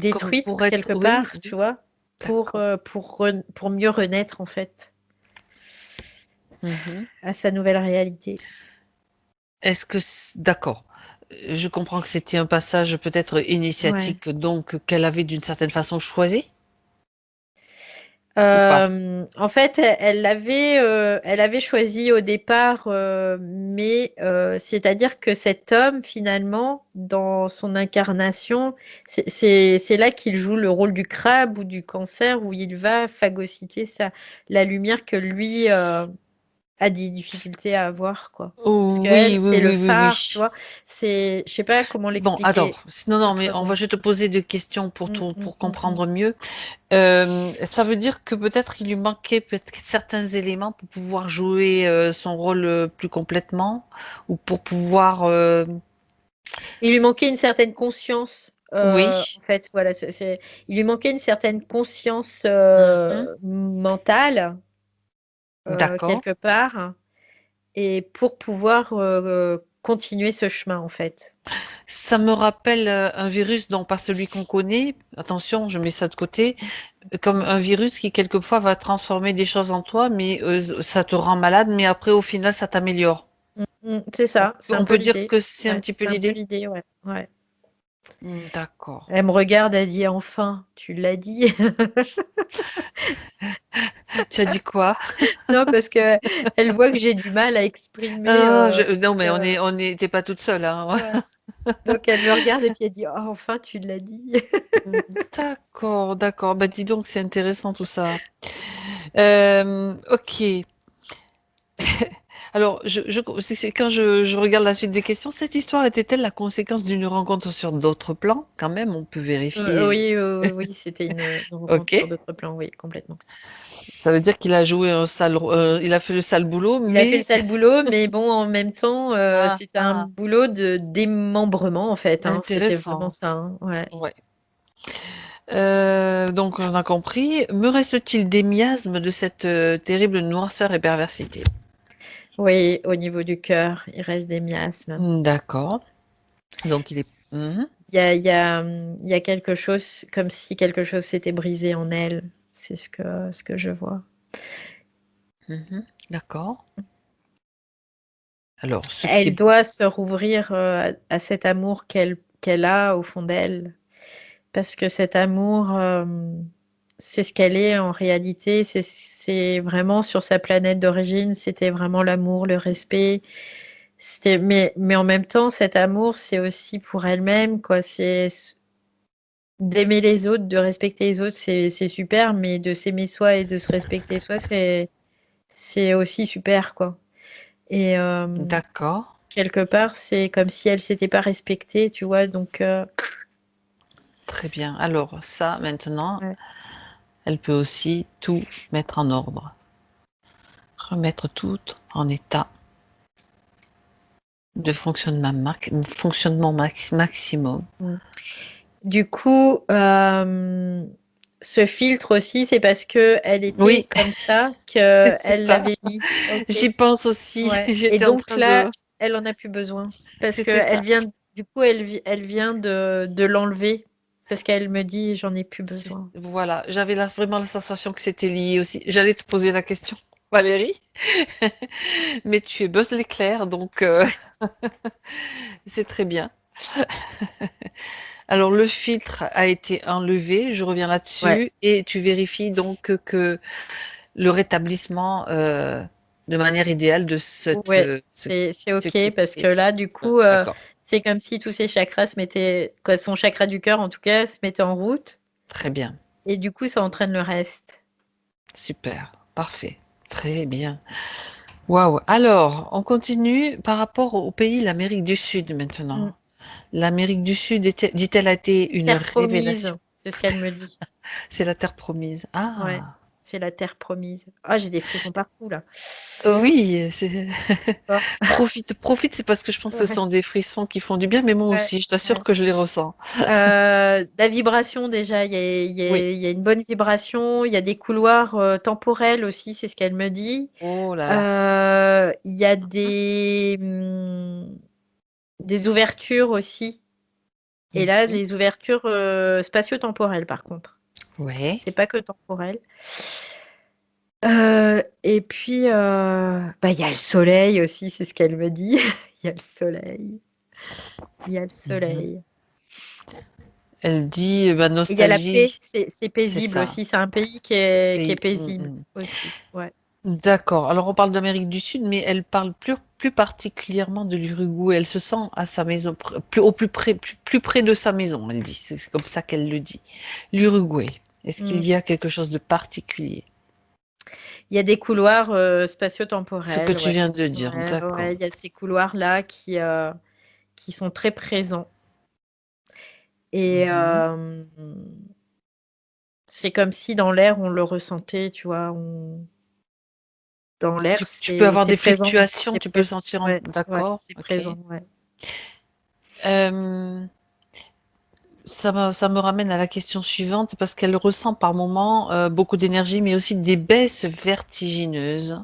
Comme détruite pour être, quelque oui, part, tu oui, vois, pour, d'accord. pour mieux renaître en fait Mhm. à sa nouvelle réalité. D'accord. Je comprends que c'était un passage peut-être Ouais. initiatique, donc qu'elle avait d'une certaine façon choisi, ou pas? En fait, elle avait choisi au départ, mais c'est-à-dire que cet homme, finalement, dans son incarnation, c'est là qu'il joue le rôle du crabe ou du cancer, où il va phagocyter la lumière que lui a des difficultés à avoir, quoi. Parce Oh, que elle, oui, oui, c'est le oui, oui, phare, tu oui. vois. Je sais pas comment Bon, alors, l'expliquer non, non, mais on va autrement. juste te poser des questions Mm, mm, pour mm, mm. comprendre mieux. Ça veut dire que peut-être il lui manquait peut-être certains éléments pour pouvoir jouer son rôle plus complètement, ou pour pouvoir, Il lui manquait une certaine conscience. oui, En fait, voilà, il lui manquait une certaine conscience mhm, mentale d'accord. quelque part, et pour pouvoir continuer ce chemin, en fait. Ça me rappelle un virus, non pas celui qu'on connaît, attention, je mets ça de côté, comme un virus qui quelquefois va transformer des choses en toi, mais ça te rend malade, mais après au final ça t'améliore. C'est ça, c'est un On peu peut dire l'idée. que c'est un Ouais, petit peu c'est un peu l'idée. l'idée, ouais. Ouais. D'accord. Elle me regarde, elle dit enfin, tu l'as dit. Tu as dit quoi? Non, parce que elle voit que j'ai du mal à exprimer. Non, mais t'es pas toute seule, hein. Ouais. Donc elle me regarde et puis elle dit ah, enfin, tu l'as dit. D'accord, d'accord. Bah dis donc, c'est intéressant tout ça. Ok. Alors, quand je regarde la suite des questions, cette histoire était-elle la conséquence d'une rencontre sur d'autres plans? Quand même, on peut vérifier. Oui, oui, c'était une rencontre Ok. sur d'autres plans, oui, complètement. Ça veut dire qu'il a joué il a fait le sale boulot, Il a fait le mais sale boulot, mais bon, en même temps, ah, c'était un boulot de démembrement, en fait, hein. C'était vraiment intéressant. ça, hein, ouais. Ouais. Donc, on a compris. Me reste-t-il des miasmes de cette terrible noirceur et perversité? Oui, au niveau du cœur, il reste des miasmes. D'accord. Donc, il est. Mhm. Il y a quelque chose, comme si quelque chose s'était brisé en elle. C'est ce que je vois. Mhm. D'accord. Alors, ce qui Elle est. doit se rouvrir à cet amour qu'elle a au fond d'elle. Parce que cet amour, c'est ce qu'elle est en réalité. C'est vraiment sur sa planète d'origine, c'était vraiment l'amour, le respect. Mais en même temps, cet amour, c'est aussi pour elle-même, quoi. C'est d'aimer les autres, de respecter les autres, c'est super, mais de s'aimer soi et de se respecter soi, c'est aussi super, quoi. Et D'accord. quelque part, c'est comme si elle s'était pas respectée, tu vois. Donc, Très bien. Alors, ça, maintenant, ouais. elle peut aussi tout mettre en ordre. Remettre tout en état de fonctionnement maximum. Mm. Du coup, ce filtre aussi, c'est parce que elle était Oui, comme ça c'est qu'elle ça. l'avait mis. Ok. J'y pense aussi. Ouais. Et J'étais en donc train de. là, elle en a plus besoin parce que C'était elle ça. vient, du coup, elle vient de l'enlever parce qu'elle me dit j'en ai plus besoin. Voilà, j'avais vraiment la sensation que c'était lié aussi. J'allais te poser la question, Valérie, mais tu es Buzz l'éclair, donc c'est très bien. Alors, le filtre a été enlevé, je reviens Ouais. là-dessus, et tu vérifies donc que le rétablissement de manière idéale de Ouais, c'est ce qui ok parce que était. là, du coup, D'accord, c'est comme si tous ses chakras se mettaient, quoi, son chakra du cœur en tout cas, se mettait en route très bien, et du coup, ça entraîne le reste. super, parfait, très bien. Waouh. Alors, on continue par rapport au pays, l'Amérique du Sud Mm. maintenant. L'Amérique du Sud, dit-elle, a été une Terre promise, révélation. c'est ce qu'elle me dit. C'est la terre promise. Ouais, Ah, c'est la terre promise. Ah, j'ai des frissons partout là. oui, Bon, profite, c'est parce que je pense que ce ouais, sont des frissons qui font du bien, mais moi ouais, aussi, je t'assure ouais. que je les ressens. La vibration déjà, Oui. il y a une bonne vibration. Il y a des couloirs temporels aussi, c'est ce qu'elle me dit. Oh là là. Il y a des ouvertures aussi. Et là, Mhm. les ouvertures spatio-temporelles, par contre. Ouais. C'est pas que temporel. Et puis, bah, il y a le soleil aussi, c'est ce qu'elle me dit. Il y a le soleil. Il y a le Mhm. soleil. Elle dit ma Et il y a la paix, nostalgie, c'est c'est paisible ça. aussi. C'est un pays qui est Et- paisible mm, aussi. Ouais. D'accord. Alors on parle d'Amérique du Sud, mais elle parle plus particulièrement de l'Uruguay. Elle se sent à sa maison, au plus près, plus près de sa maison, elle dit. C'est comme ça qu'elle le dit. L'Uruguay. Est-ce Mm. qu'il y a quelque chose de particulier? Il y a des couloirs Ce que spatio-temporels, tu ouais. viens de dire, Ouais, d'accord. ouais, il y a ces couloirs-là qui sont très présents. Et Mhm. c'est comme si dans l'air, on le ressentait, tu vois. Dans l'air, Tu peux avoir c'est des présent. fluctuations, C'est tu peux présent. sentir, Ouais, ouais, d'accord, c'est ok. présent, ouais. Euh, ça me ramène à la question suivante parce qu'elle ressent par moments beaucoup d'énergie, mais aussi des baisses vertigineuses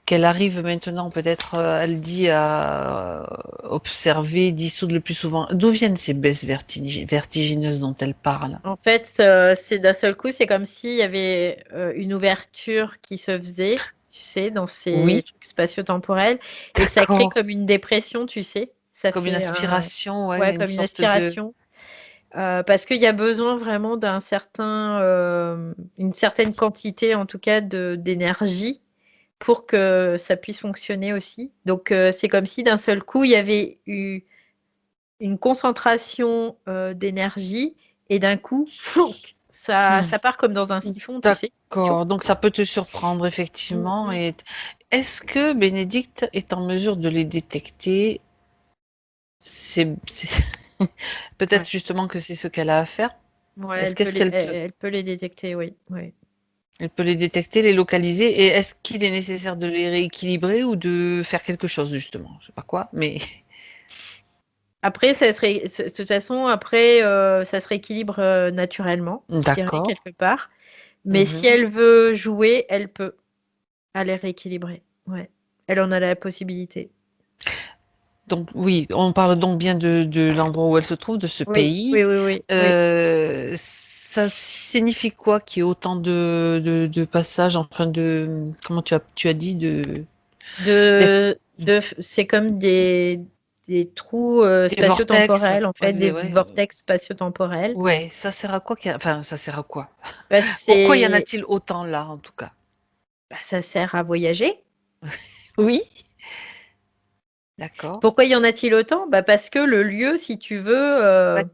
qu'elle arrive maintenant peut-être, elle dit, à observer, dissoudre le plus souvent. D'où viennent ces baisses vertigineuses dont elle parle? En fait, c'est d'un seul coup, c'est comme s'il y avait une ouverture qui se faisait, tu sais, dans ces Oui, trucs spatio-temporels, et ça crée d'accord. comme une dépression, tu sais. Ça Comme une fait aspiration, ouais, ouais, une comme une sorte de. aspiration. Parce qu'il y a besoin vraiment une certaine quantité, en tout cas, d'énergie pour que ça puisse fonctionner aussi. Donc, c'est comme si d'un seul coup, il y avait eu une concentration d'énergie et d'un coup, flouc, Ça, Hmm. ça part comme dans un siphon, tu sais. D'accord, donc ça peut te surprendre effectivement. Mhm. Et est-ce que Bénédicte est en mesure de les détecter? C'est- Peut-être Ouais. justement que c'est ce qu'elle a à faire. Ouais, Est-ce qu'est-ce qu'elle te... elle peut les détecter, oui. Oui. Elle peut les détecter, les localiser, et est-ce qu'il est nécessaire de les rééquilibrer ou de faire quelque chose justement? Je sais pas quoi, mais Après, de toute façon, après, ça se rééquilibre naturellement, je dirais, d'accord. quelque part. Mais si Mhm. elle veut jouer, elle peut aller rééquilibrer. Ouais. Elle en a la possibilité. Donc oui, on parle donc bien de l'endroit où elle se trouve, de ce Oui, pays. oui, oui, oui, oui. Ça signifie quoi qu'il y ait autant de passages, enfin de... Comment tu as dit d'es- C'est comme des trous des vortex. spatio-temporels, en fait, des Vas-y, ouais. vortex spatio-temporels. Ouais, ça sert à quoi enfin, ça sert à quoi? Bah, Pourquoi y en a-t-il autant là, en tout cas? ça sert à voyager. Oui, d'accord. Pourquoi y en a-t-il autant? Bah, parce que le lieu, si tu veux, Ouais.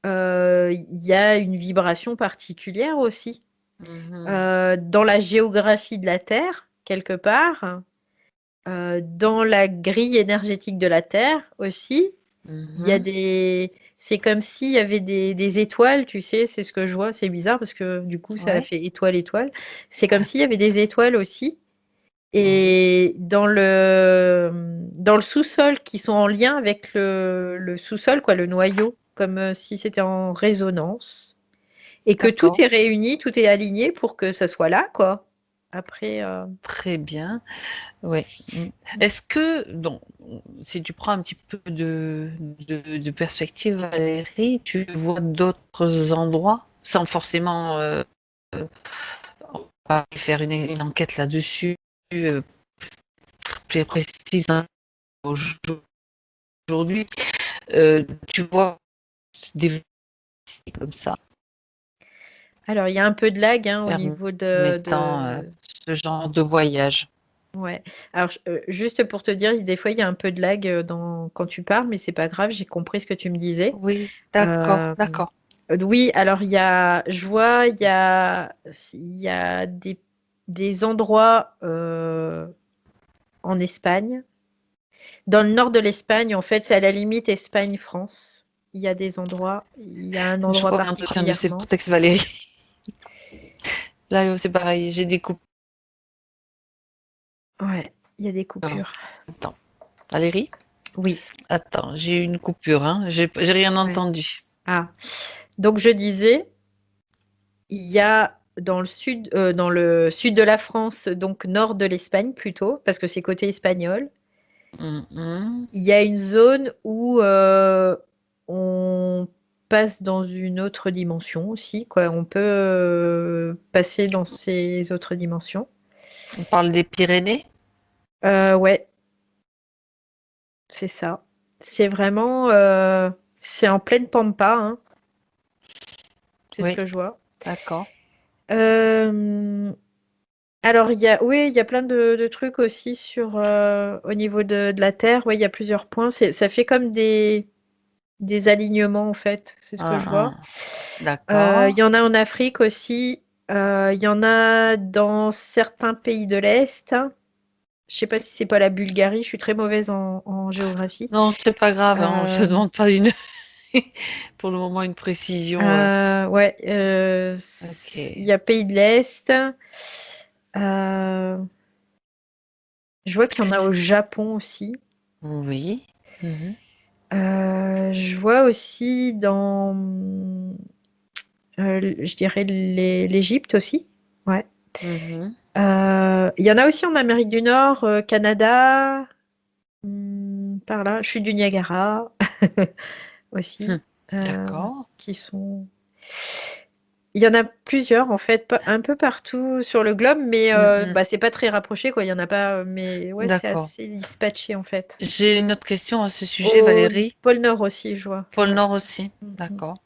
il y a une vibration particulière aussi. Mhm. Dans la géographie de la Terre, quelque part, dans la grille énergétique de la Terre aussi, il y a Mhm. des... C'est comme s'il y avait des étoiles, tu sais, c'est ce que je vois, c'est bizarre parce que du coup, ça a Ouais. fait étoile, étoile. C'est comme s'il y avait des étoiles aussi. Mhm. Et dans le sous-sol, qui sont en lien avec le sous-sol, quoi, le noyau, comme si c'était en résonance. Et que tout D'accord. est réuni, tout est aligné pour que ça soit là, quoi. Après, Très bien. Ouais. Mm. Est-ce que, donc, si tu prends un petit peu de perspective, Valérie, tu vois d'autres endroits, sans forcément pas faire une enquête là-dessus euh, plus précise hein, aujourd'hui, tu vois des comme ça alors, il y a un peu de lag hein, au niveau permettant ce genre de voyage. Ouais. Alors, juste pour te dire, des fois, il y a un peu de lag quand tu parles, mais c'est pas grave, j'ai compris ce que tu me disais. Oui, d'accord, Euh, d'accord. oui, alors je vois, il y a des endroits en Espagne. Dans le nord de l'Espagne, en fait, c'est à la limite Espagne-France. Il y a des endroits, il y a un Je endroit reviens de ces particulièrement. contextes, Valérie. Là, c'est pareil, j'ai des coupures. Ouais, il y a des coupures. Attends, Valérie? Oui. Attends, j'ai eu une coupure, hein. J'ai rien Ouais. entendu. Ah, donc je disais, il y a dans le sud de la France, donc nord de l'Espagne plutôt, parce que c'est côté espagnol. Mhm. Il y a une zone où on passe dans une autre dimension aussi, quoi. On peut passer dans ces autres dimensions. On parle des Pyrénées? Ouais, c'est ça. C'est vraiment, c'est en pleine pampa, hein. C'est ce Oui, que je vois. d'accord. Euh, alors, oui, il y a plein de trucs aussi au niveau de la Terre. Oui, il y a plusieurs points. Ça fait comme des alignements, en fait. C'est ce que je vois. Il D'accord. y en a en Afrique aussi. Il y en a dans certains pays de l'Est. Je sais pas si c'est pas la Bulgarie. Je suis très mauvaise en géographie. Non, c'est pas grave, hein, je ne Euh, demande pas pour le moment une précision. ouais, il Ok. y a pays de l'Est. Euh, je vois qu'il y en a au Japon aussi. Oui. Mhm. Je vois aussi je dirais l'Égypte aussi. Ouais. Mhm. Il y en a aussi en Amérique du Nord, Canada, par là, chute du Niagara aussi, Hum. euh, D'accord. qui sont. Il y en a plusieurs en fait, un peu partout sur le globe, mais Mhm. bah, c'est pas très rapproché quoi. Il y en a pas, mais ouais, c'est D'accord. assez dispatché en fait. J'ai une autre question à ce sujet, Au Valérie. pôle Nord aussi, je vois. Pôle Ouais. Nord aussi. Mhm. D'accord.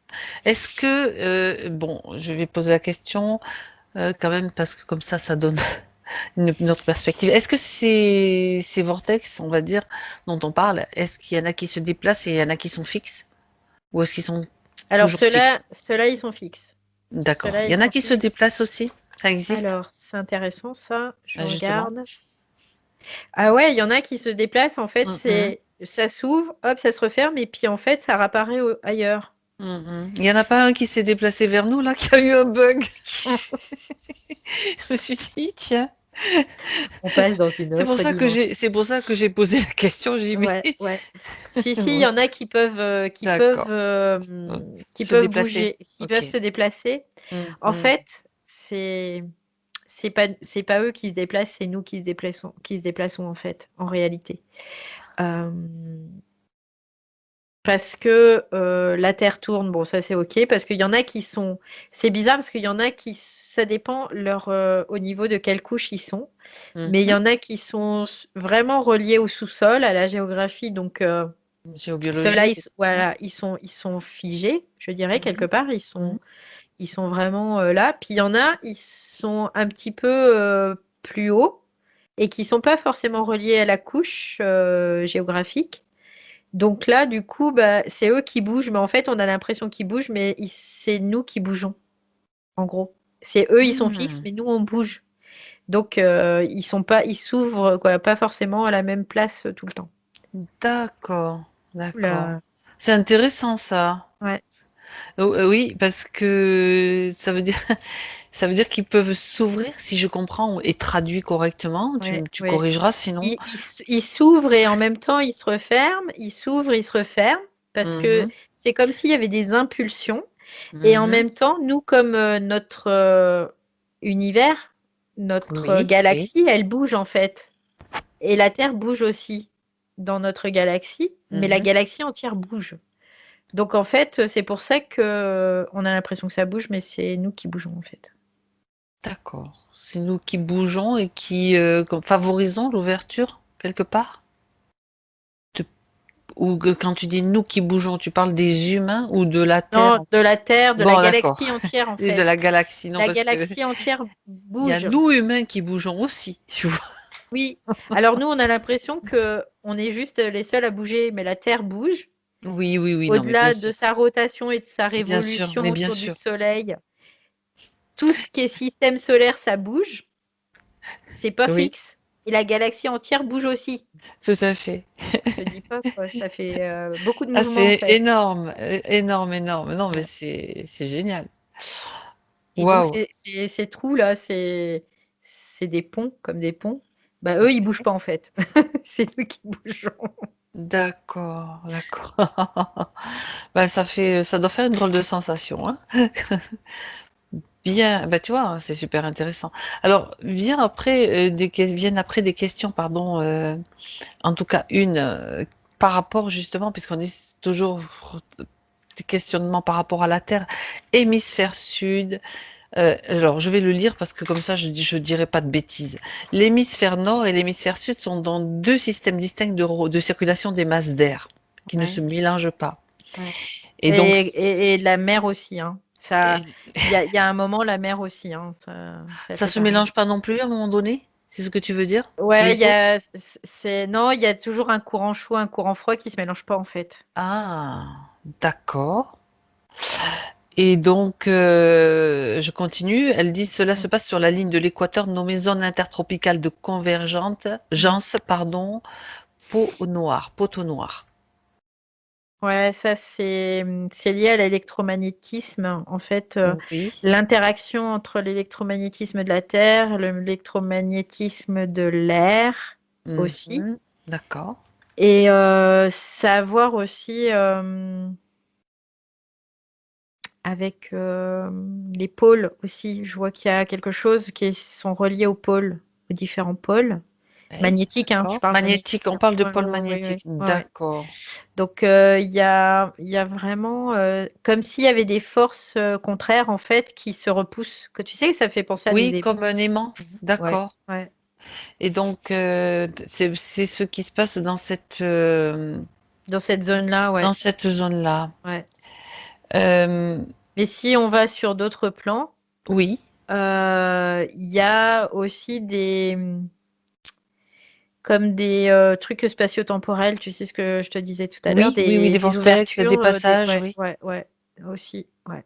Est-ce que, bon, je vais poser la question quand même parce que comme ça donne une autre perspective. Est-ce que ces vortex, on va dire, dont on parle, est-ce qu'il y en a qui se déplacent et il y en a qui sont fixes? Ou est-ce qu'ils sont Alors toujours ceux-là, fixes? ceux-là, ils sont fixes. D'accord. Ceux-là, Il y ils en a sont qui se fixes. déplacent aussi? Ça existe? Alors, c'est intéressant ça. Je Justement. regarde. Ah ouais, il y en a qui se déplacent. En fait, Mhm. ça s'ouvre, hop, ça se referme et puis en fait, ça réapparaît ailleurs. Mhm. Il n'y en a pas un qui s'est déplacé vers nous, là, qui a eu un bug. Je me suis dit, tiens. On passe dans une autre dimension. C'est pour ça que j'ai posé la question. J'ai dit, mais Ouais, ouais. Si, il y bon, en a d'accord. qui Se peuvent déplacer. bouger, qui Ok. peuvent se déplacer. En Mhm. fait, c'est pas eux qui se déplacent, c'est nous qui se déplaçons en fait, en réalité. Euh, Parce que la Terre tourne, bon, ça c'est ok, parce qu'il y en a qui sont. C'est bizarre parce qu'il y en a qui. Ça dépend au niveau de quelle couche ils sont. Mais il y Mhm. en a qui sont vraiment reliés au sous-sol, à la géographie. Donc, ceux-là, Géobiologie. voilà, ils sont figés, je dirais, quelque Mhm. part. Mhm. Ils sont vraiment là. Puis il y en a, ils sont un petit peu plus hauts et qui sont pas forcément reliés à la couche géographique. Donc là, du coup, bah, c'est eux qui bougent, mais en fait, on a l'impression qu'ils bougent, mais c'est nous qui bougeons, en gros. C'est eux, ils sont fixes, Mhm. mais nous, on bouge. Donc, ils s'ouvrent quoi, pas forcément à la même place tout le temps. D'accord. D'accord. Oula. C'est intéressant, ça. Ouais, Oui, parce que ça veut dire, ça veut dire qu'ils peuvent s'ouvrir, si je comprends et traduis correctement. ouais, Tu ouais. corrigeras sinon. Ils s'ouvrent et en même temps, ils se referment. Ils s'ouvrent, ils se referment parce que Mhm. c'est comme s'il y avait des impulsions. Et en Mhm. même temps, nous, comme notre univers, notre Oui, oui. galaxie, elle bouge en fait. Et la Terre bouge aussi dans notre galaxie, mais la Mhm. galaxie entière bouge. Donc en fait, c'est pour ça que on a l'impression que ça bouge, mais c'est nous qui bougeons en fait. D'accord. C'est nous qui bougeons et qui favorisons l'ouverture quelque part. De- Ou quand tu dis nous qui bougeons, tu parles des humains ou de la Terre? Non, de la Terre, de la Bon, d'accord. galaxie entière en Et de fait. la galaxie, non, La parce que galaxie entière il y a bouge. nous humains qui bougeons aussi, tu vois. Oui. Alors nous, on a l'impression que on est juste les seuls à bouger, mais la Terre bouge. Oui, oui, oui, non, mais bien Au-delà de sûr. sa rotation et de sa Bien sûr, mais révolution bien autour du sûr. Soleil, tout ce qui est système solaire, ça bouge. C'est pas Oui, fixe. Et la galaxie entière bouge aussi. tout à fait. Je te dis pas quoi, ça fait beaucoup de Ah, mouvements en c'est fait. énorme, énorme, énorme. Non, mais Ouais. c'est génial. Et donc Waouh. ces trous là, c'est des ponts comme des ponts. Bah eux, ils bougent pas en fait. C'est nous qui bougeons. D'accord, d'accord. Bah, ça doit faire une drôle de sensation, hein. Bien, bah, tu vois, hein, c'est super intéressant. Alors, viennent après des questions, pardon, en tout cas une, par rapport justement, puisqu'on est toujours des questionnements par rapport à la Terre, hémisphère sud. Alors, je vais le lire parce que comme ça, je dirai pas de bêtises. L'hémisphère nord et l'hémisphère sud sont dans deux systèmes distincts de circulation des masses d'air qui ne se Ouais, mélangent pas. ouais. Et donc, Et la mer aussi, hein. Ça, et il y a un moment la mer aussi, hein. Ça ça fait se pareil. mélange pas non plus à un moment donné? C'est ce que tu veux dire? Ouais, Les eaux? non, il y a toujours un courant chaud, un courant froid qui se mélangent pas en fait. Ah, d'accord. Et donc, je continue. Elle dit, cela Mm, se passe sur la ligne de l'équateur nommée zone intertropicale de mm. convergence, pardon, poteau noir. Ouais, ça c'est lié à l'électromagnétisme. En fait, Oui. l'interaction entre l'électromagnétisme de la Terre, l'électromagnétisme de l'air aussi. Mhm. D'accord. Et ça a à voir aussi avec les pôles aussi. Je vois qu'il y a quelque chose qui sont reliés aux pôles, aux différents pôles. Oui, Magnétique, hein, je d'accord. parle Magnétique, magnétique, on hein. parle de Ouais, pôle ouais, ouais, magnétique. ouais, ouais, ouais. D'accord. Donc, il y a vraiment comme s'il y avait des forces contraires, en fait, qui se repoussent. Que tu sais, ça fait penser à Oui, des aimants. comme un aimant. Ouais, D'accord. ouais. Et donc, c'est ce qui se passe Dans cette zone-là, dans ouais. cette zone-là. Ouais. Euh, Mais si on va sur d'autres plans, oui, il y a aussi comme des trucs spatio-temporels, tu sais ce que je te disais tout à l'heure, oui, oui, oui, des vents des sphériques, c'est des ouvertures, passages, ouais, oui. ouais, ouais, aussi, ouais.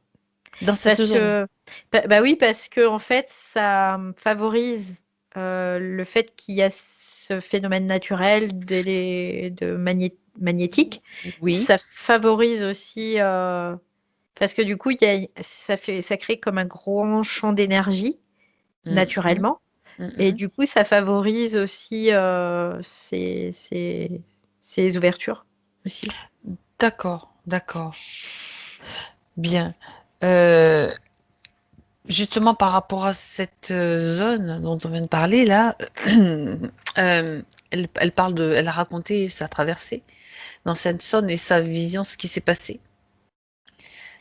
dans cette Parce zone. que, bah oui, parce que en fait, ça favorise le fait qu'il y a ce phénomène naturel magnétique. Oui. Ça favorise aussi, parce que du coup, ça crée comme un grand champ d'énergie Mhm, naturellement. Et mhm. du coup, ça favorise aussi ces ouvertures aussi. D'accord, d'accord. Bien. Euh, Justement, par rapport à cette zone dont on vient de parler là, elle parle elle a raconté sa traversée dans cette zone et sa vision, ce qui s'est passé.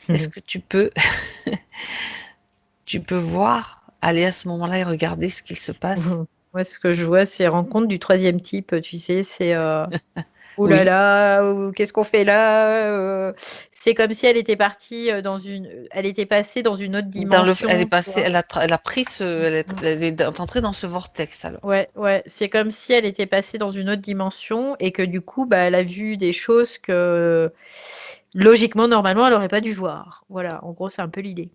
Est-ce que tu peux voir, aller à ce moment-là et regarder ce qu'il se passe? Moi, ce que je vois, c'est rencontre du troisième type, tu sais, c'est ouh là Oui. là, qu'est-ce qu'on fait là? C'est comme si elle était partie elle était passée dans une autre Elle est dimension, tu passée, vois. elle a pris Mm. elle est entrée dans ce vortex alors. Ouais, ouais, c'est comme si elle était passée dans une autre dimension et que du coup, bah, elle a vu des choses que logiquement, normalement, elle n'aurait pas dû voir. Voilà, en gros, c'est un peu l'idée.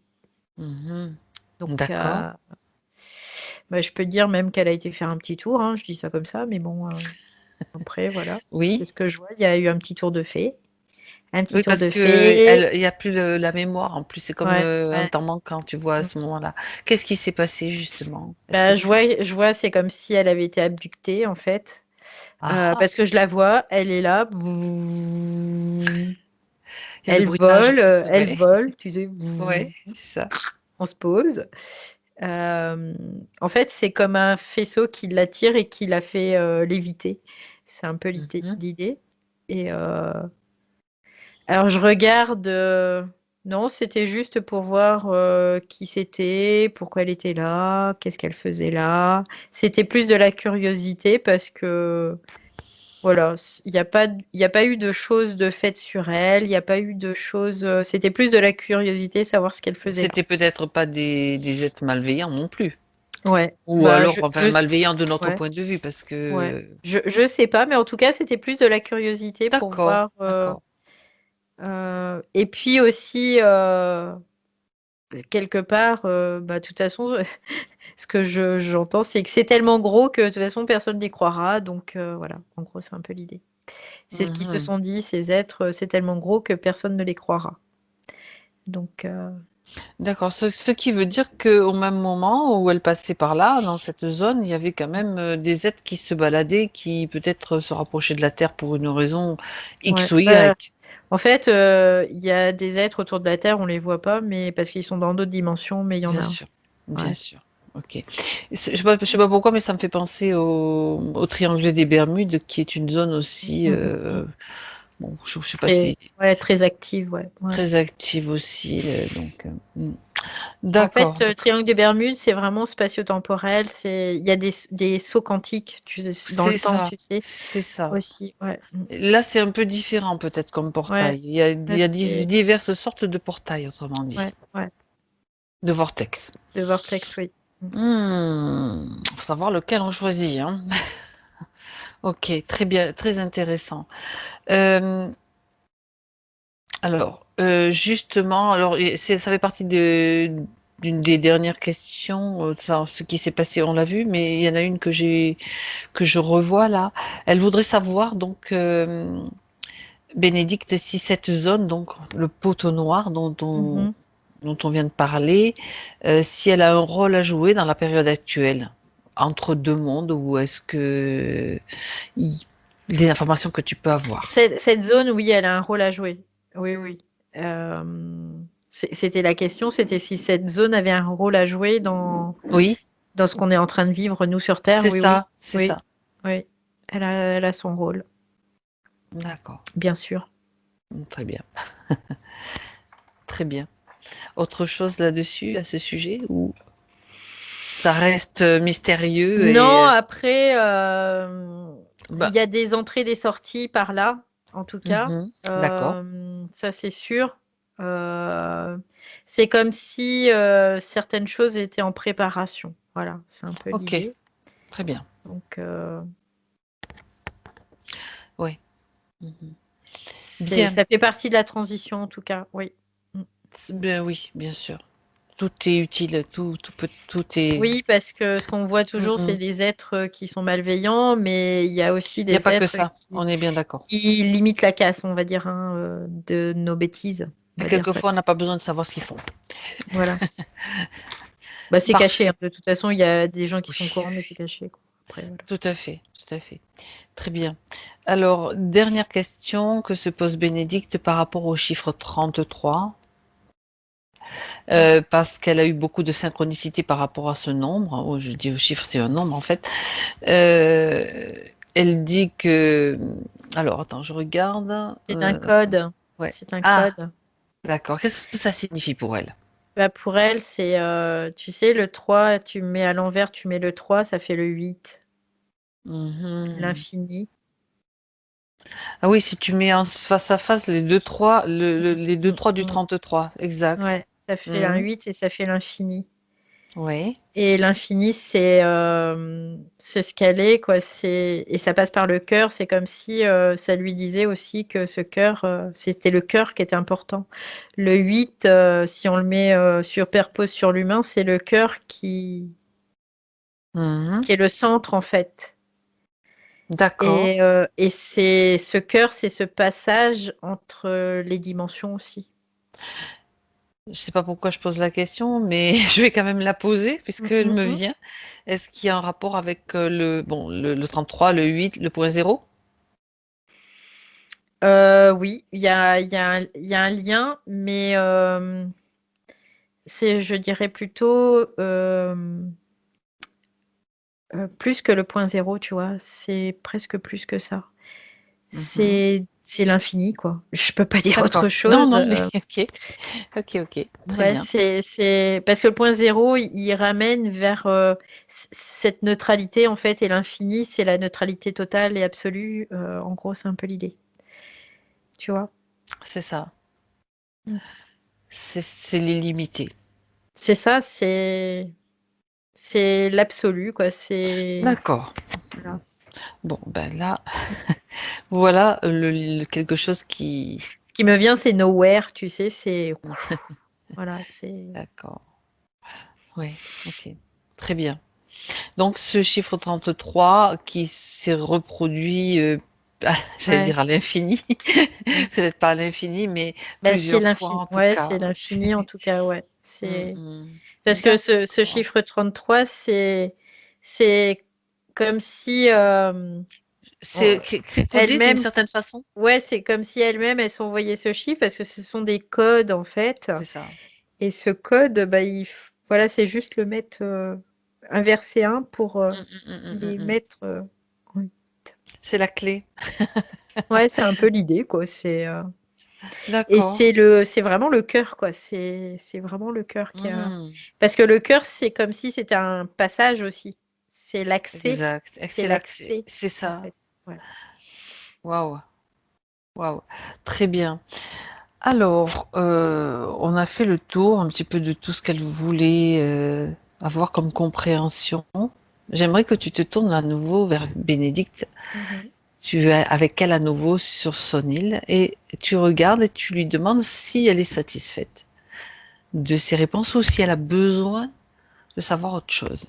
Mhm. Donc, D'accord. bah, je peux dire même qu'elle a été faire un petit tour, hein, je dis ça comme ça, mais bon, après, voilà, c'est Oui. ce que je vois. Il y a eu un petit tour de fée. Un petit Oui, tour parce de que fée. il y a plus la mémoire. En plus, c'est comme Ouais, un ouais. temps manquant, tu vois, à Mm. ce moment-là. Qu'est-ce qui s'est passé justement? Est-ce que Bah, tu... je vois, c'est comme si elle avait été abductée, en fait. Ah, ah, Parce que je la vois, elle est là. Bouh. il y a le bruitage en plus, Elle ouais. vole, tu sais, Ouais, bouh. c'est ça. On se pose. Euh, En fait, c'est comme un faisceau qui l'attire et qui la fait léviter. C'est un peu Mhm. l'idée. Et alors, je regarde. Non, c'était juste pour voir qui c'était, pourquoi elle était là, qu'est-ce qu'elle faisait là. C'était plus de la curiosité parce que, voilà, il y a pas eu de choses de faites sur elle, il n'y a pas eu de choses. C'était plus de la curiosité, savoir ce qu'elle faisait là. C'était peut-être pas des êtres malveillants non plus. Ouais, Ou bah, alors, enfin, malveillants de notre ouais, point de vue, parce ouais. que... Je sais pas, mais en tout cas, c'était plus de la curiosité pour D'accord, voir. d'accord. Et puis aussi. Quelque part, bah, de toute façon, ce que j'entends, c'est que c'est tellement gros que de toute façon, personne n'y croira. Donc voilà, en gros, c'est un peu l'idée. C'est ce qu'ils se Mhm. sont dit, ces êtres, c'est tellement gros que personne ne les croira. Donc, D'accord. Ce qui veut dire qu'au même moment où elle passait par là, dans cette zone, il y avait quand même des êtres qui se baladaient, qui peut-être se rapprochaient de la Terre pour une raison ouais. X ou Y. En fait, il y a des êtres autour de la Terre, on les voit pas, mais parce qu'ils sont dans d'autres dimensions, mais il y en Bien a un. sûr, bien Ouais. sûr. Ok. Je sais pas pourquoi, mais ça me fait penser au triangle des Bermudes, qui est une zone aussi, Mm, mm, mm. bon, je sais pas si Ouais, très active, ouais. Ouais. très active aussi, En fait, d'accord, le triangle des Bermudes, c'est vraiment spatio-temporel. Il y a des sauts quantiques dans le c'est temps, ça, tu sais, c'est ça. aussi. Ouais. Mm. Là, c'est un peu différent peut-être comme Ouais. portail. Il Là, y a c'est diverses sortes de portails, autrement dit, ouais, ouais. de vortex. Le vortex, oui. Mm. Faut savoir lequel on choisit, hein. Ok, très bien, très intéressant. Euh, Alors, justement, ça fait partie d'une des dernières questions. Ce qui s'est passé, on l'a vu, mais il y en a une que je revois là. Elle voudrait savoir donc, Bénédicte, si cette zone, donc le poteau noir Mhm. dont on vient de parler, si elle a un rôle à jouer dans la période actuelle, entre deux mondes, ou est-ce que il- des informations que tu peux avoir? Cette zone, oui, elle a un rôle à jouer. Oui, oui. C'était la question, c'était si cette zone avait un rôle à jouer Oui, dans ce qu'on est en train de vivre, nous, sur Terre. c'est Oui, oui. ça, c'est Oui, ça. oui. Elle a son rôle, D'accord. bien sûr. Très bien, très bien. Autre chose là-dessus, à ce sujet, ou ça reste mystérieux Non, et après, il bah, y a des entrées, des sorties par là, en tout cas. mhm, d'accord. Ça, c'est sûr. Euh, c'est comme si certaines choses étaient en préparation. Voilà, c'est un peu Ok, l'idée. très bien. Donc, Oui. Mhm. Bien. ça fait partie de la transition, en tout cas. Oui. Mm. Ben oui, bien sûr. Tout est utile, tout est. Oui, parce que ce qu'on voit toujours, c'est Mhm. des êtres qui sont malveillants, mais il y a aussi Il n'y a des pas que êtres ça, on est bien d'accord. qui limitent la casse, on va dire, hein, de nos bêtises. On Et va dire ça quelquefois, on comme n'a ça. pas besoin de savoir ce qu'ils font. Voilà. Bah, c'est caché, hein. Parfait. De toute façon, il y a des gens qui sont au Oui, courant, mais c'est caché, quoi. Après, voilà. tout à fait, tout à fait. Très bien. Alors, dernière question que se pose Bénédicte par rapport au chiffre 33, parce qu'elle a eu beaucoup de synchronicité par rapport à ce nombre. Oh, je dis au chiffre, c'est un nombre en fait. Euh, Elle dit que. Alors, attends, je regarde. C'est un code. Ouais. C'est un Ah, code. d'accord. Qu'est-ce que ça signifie pour elle? Bah, pour elle, c'est, tu sais, le 3, tu mets à l'envers, tu mets le 3, ça fait le 8, Mhm. l'infini. Ah oui, si tu mets en face à face les deux trois, les deux Mm, trois du mm. 33, exact. Ouais, ça fait un Mhm. 8 et ça fait l'infini. Oui. Et l'infini, c'est ce qu'elle est, quoi. Et ça passe par le cœur. C'est comme si ça lui disait aussi que ce cœur, c'était le cœur qui était important. Le 8, si on le met superpose sur l'humain, c'est le cœur Mhm. qui est le centre, en fait. D'accord. Et c'est ce cœur, c'est ce passage entre les dimensions aussi. Je sais pas pourquoi je pose la question, mais je vais quand même la poser Mm, puisqu'elle mm, me mm. vient. Est-ce qu'il y a un rapport avec le 33, le 8, le point zéro? Oui, il y a un lien, mais c'est, je dirais plutôt plus que le point zéro, tu vois. C'est presque plus que ça. Mhm. C'est l'infini, quoi. Je peux pas dire D'accord. autre Non, chose. non, mais ok. Ok, ok. Très Ouais, bien. c'est parce que le point zéro, il ramène vers cette neutralité, en fait, et l'infini, c'est la neutralité totale et absolue. En gros, c'est un peu l'idée, tu vois. C'est ça. Mm. C'est l'illimité. C'est ça, c'est l'absolu, quoi. C'est D'accord. voilà. Bon, ben là, voilà quelque chose qui. Ce qui me vient, c'est nowhere, tu sais, c'est voilà, c'est D'accord. Oui, ok. Très bien. Donc, ce chiffre 33 qui s'est reproduit, j'allais ouais. dire à l'infini, Mm. peut-être pas à l'infini, mais Bah, c'est plusieurs fois l'infini. en tout Ouais, cas. c'est l'infini en tout cas, ouais. Mm, C'est mm. parce que ce D'accord. chiffre 33, c'est comme si on- C'est codé d'une elle-même, certaine façon? ouais, c'est comme si elle-même elle s'envoyait ce chiffre parce que ce sont des codes en fait. C'est ça. Et ce code, bah, voilà, c'est juste le mettre inverser un pour Mm, mm, mm, mm, les mm, mm. mettre. En- C'est la clé. Ouais, c'est un peu l'idée, quoi. Et D'accord. c'est vraiment le cœur, quoi. C'est vraiment le cœur qui a. Mm. Parce que le cœur, c'est comme si c'était un passage aussi. C'est l'accès. Exact. C'est Excellent. l'accès, C'est en ça. fait. Ouais. Waouh. Waouh. Très bien. Alors, on a fait le tour un petit peu de tout ce qu'elle voulait avoir comme compréhension. J'aimerais que tu te tournes à nouveau vers Bénédicte. Mhm. Tu es avec elle à nouveau sur son île et tu regardes et tu lui demandes si elle est satisfaite de ses réponses ou si elle a besoin de savoir autre chose.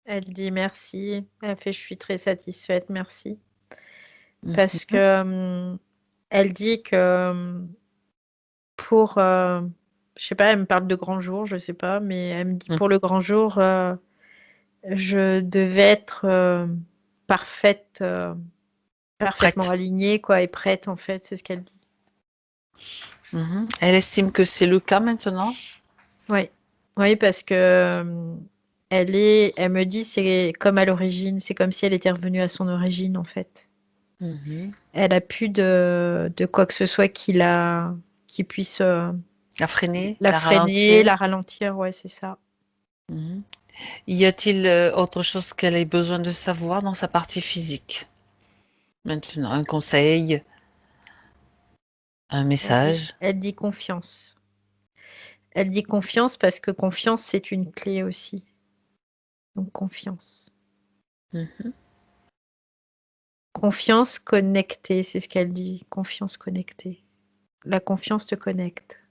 Elle dit merci. Elle fait, je suis très satisfaite, merci. Parce que Mhm, elle dit que pour, je sais pas, elle me parle de grand jour, je sais pas, mais elle me dit mhm. pour le grand jour, je devais être parfaite, parfaitement Prête. alignée, quoi, et prête, en fait, c'est ce qu'elle dit. Mhm. Elle estime que c'est le cas maintenant. Oui, oui, parce que elle me dit c'est comme à l'origine, c'est comme si elle était revenue à son origine, en fait. Mhm. Elle a plus de quoi que ce soit qui puisse La freiner, la la freiner, ralentir. la ralentir, ouais, c'est ça. Mhm. Y a-t-il autre chose qu'elle ait besoin de savoir dans sa partie physique? Maintenant, un conseil, un message. Elle dit confiance. Elle dit confiance parce que confiance, c'est une clé aussi. Donc confiance. Mhm. Confiance connectée, c'est ce qu'elle dit. Confiance connectée. La confiance te connecte.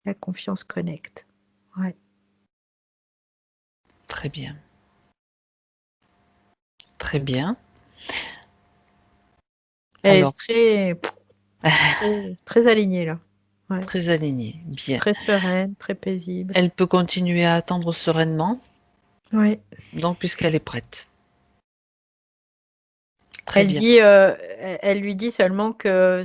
La confiance connecte. Ouais. Très bien. Très bien. Elle Alors, est très alignée là. Ouais. très alignée. Bien. Très sereine, très paisible. Elle peut continuer à attendre sereinement, Oui. donc puisqu'elle est prête. Très bien. Elle lui dit seulement que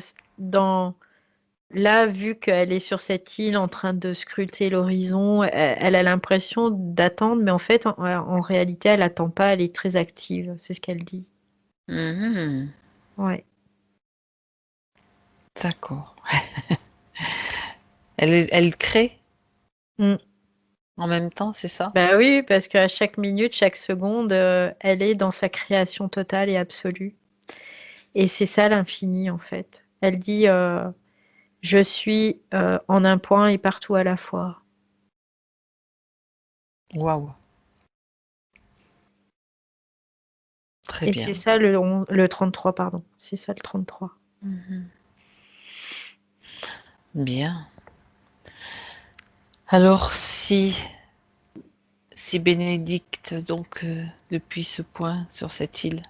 là, vu qu'elle est sur cette île en train de scruter l'horizon, elle a l'impression d'attendre, mais en fait, en réalité, elle n'attend pas, elle est très active. C'est ce qu'elle dit. Mhm. Ouais. D'accord. Elle crée Mm. en même temps, c'est ça? Bah oui, parce qu'à chaque minute, chaque seconde, elle est dans sa création totale et absolue. Et c'est ça l'infini, en fait. Elle dit, je suis en un point et partout à la fois. Waouh. Très Et bien. c'est ça le 33, pardon. C'est ça le 33. Mhm. Bien. Alors, si Bénédicte, donc, depuis ce point sur cette île,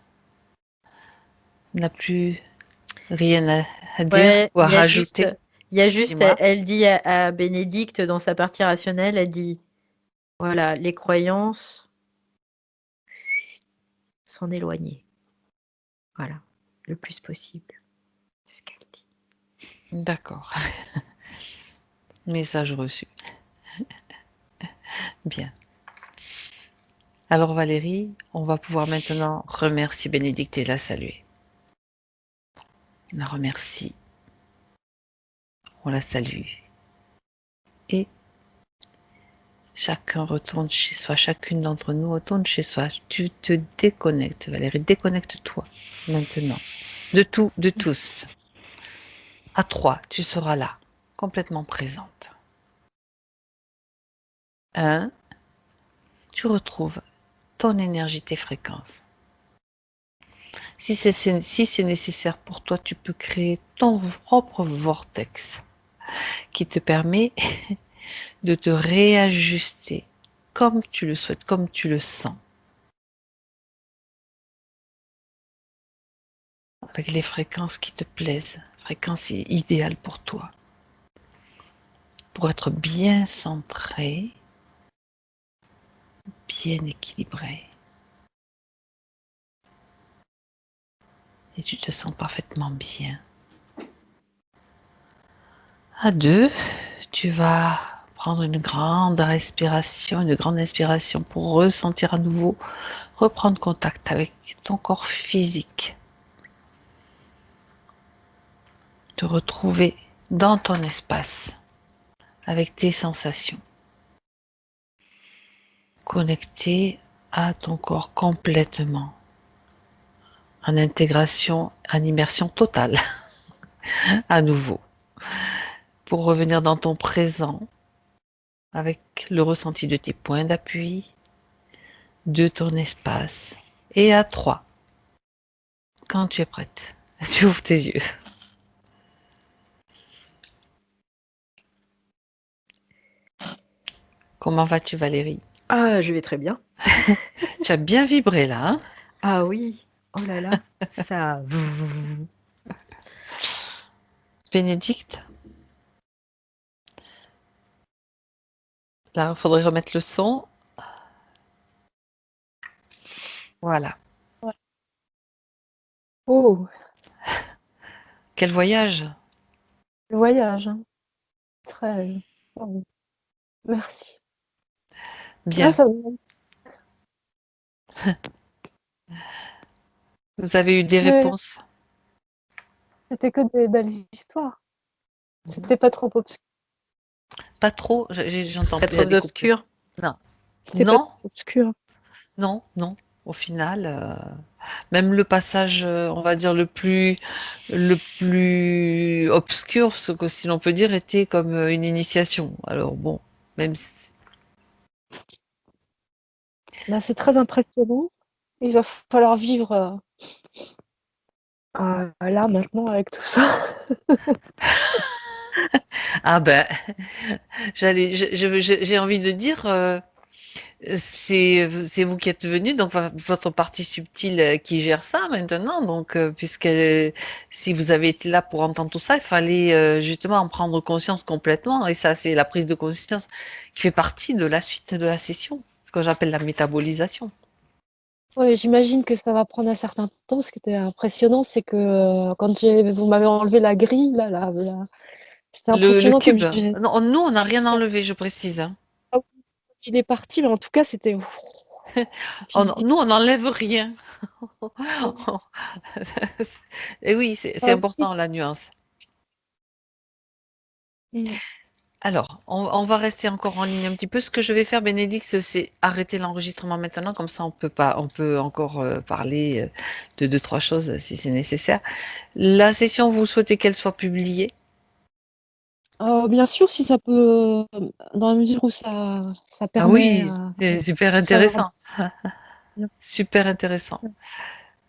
n'a plus rien à dire Ouais, ou à rajouter, dis-moi. elle dit à Bénédicte dans sa partie rationnelle, elle dit, voilà, les croyances, s'en éloigner. Voilà, le plus possible. C'est ce qu'elle dit. D'accord. Message reçu. Bien. Alors Valérie, on va pouvoir maintenant remercier Bénédicte et la saluer. On la remercie, on la salue. Et chacun retourne chez soi, chacune d'entre nous retourne chez soi. Tu te déconnectes, Valérie, déconnecte-toi maintenant. De tout, de tous. À 3, tu seras là, complètement présente. 1, tu retrouves ton énergie, tes fréquences. Si c'est nécessaire pour toi, tu peux créer ton propre vortex qui te permet de te réajuster comme tu le souhaites, comme tu le sens, avec les fréquences qui te plaisent, fréquences idéales pour toi, pour être bien centré, bien équilibré. Et tu te sens parfaitement bien. À 2, tu vas prendre une grande inspiration pour ressentir à nouveau, reprendre contact avec ton corps physique, te retrouver dans ton espace avec tes sensations, connecté à ton corps complètement, en intégration, en immersion totale, à nouveau, pour revenir dans ton présent avec le ressenti de tes points d'appui, de ton espace. Et à 3, quand tu es prête, tu ouvres tes yeux. Comment vas-tu, Valérie? Ah, je vais très bien. Tu as bien vibré là, hein? Ah oui, oh là là, ça. Bénédicte? Là, il faudrait remettre le son. Voilà. Ouais. Oh, Quel voyage! le voyage, hein. Très. Oh, merci. Ah, Bien. ça va. Vous avez eu des Ouais, réponses? c'était que des belles histoires. C'était pas trop obscur. Pas trop? J'entends, Pas il y a trop des coupures. obscur. Non. C'était pas Non, trop obscur. non, non. Au final, même le passage, on va dire le plus obscur, ce que si l'on peut dire, était comme une initiation. Alors bon, même si... Bah, c'est très impressionnant. Il va falloir vivre là maintenant avec tout ça. Ah ben, j'ai envie de dire, c'est vous qui êtes venu, donc votre partie subtile qui gère ça maintenant. Donc, puisque si vous avez été là pour entendre tout ça, il fallait justement en prendre conscience complètement. Et ça, c'est la prise de conscience qui fait partie de la suite de la session, ce que j'appelle la métabolisation. Ouais, j'imagine que ça va prendre un certain temps. Ce qui était impressionnant, c'est que quand vous m'avez enlevé la grille, c'était Le impressionnant comme cube. Non, nous, on n'a rien enlevé, je précise, hein. il est parti, mais en tout cas, c'était physique. Nous, on n'enlève rien. Et oui, c'est Ah oui. important la nuance. Mm. Alors, on va rester encore en ligne un petit peu. Ce que je vais faire, Bénédicte, c'est arrêter l'enregistrement maintenant. Comme ça, on peut encore parler de deux, trois choses si c'est nécessaire. La session, vous souhaitez qu'elle soit publiée? Bien sûr, si ça peut, dans la mesure où ça Ah permet oui, c'est super de savoir intéressant. Super intéressant.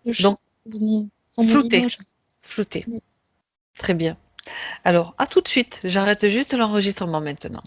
les Donc, choses dans mon flouter, image. flouter. Très bien. Alors, à tout de suite. J'arrête juste l'enregistrement maintenant.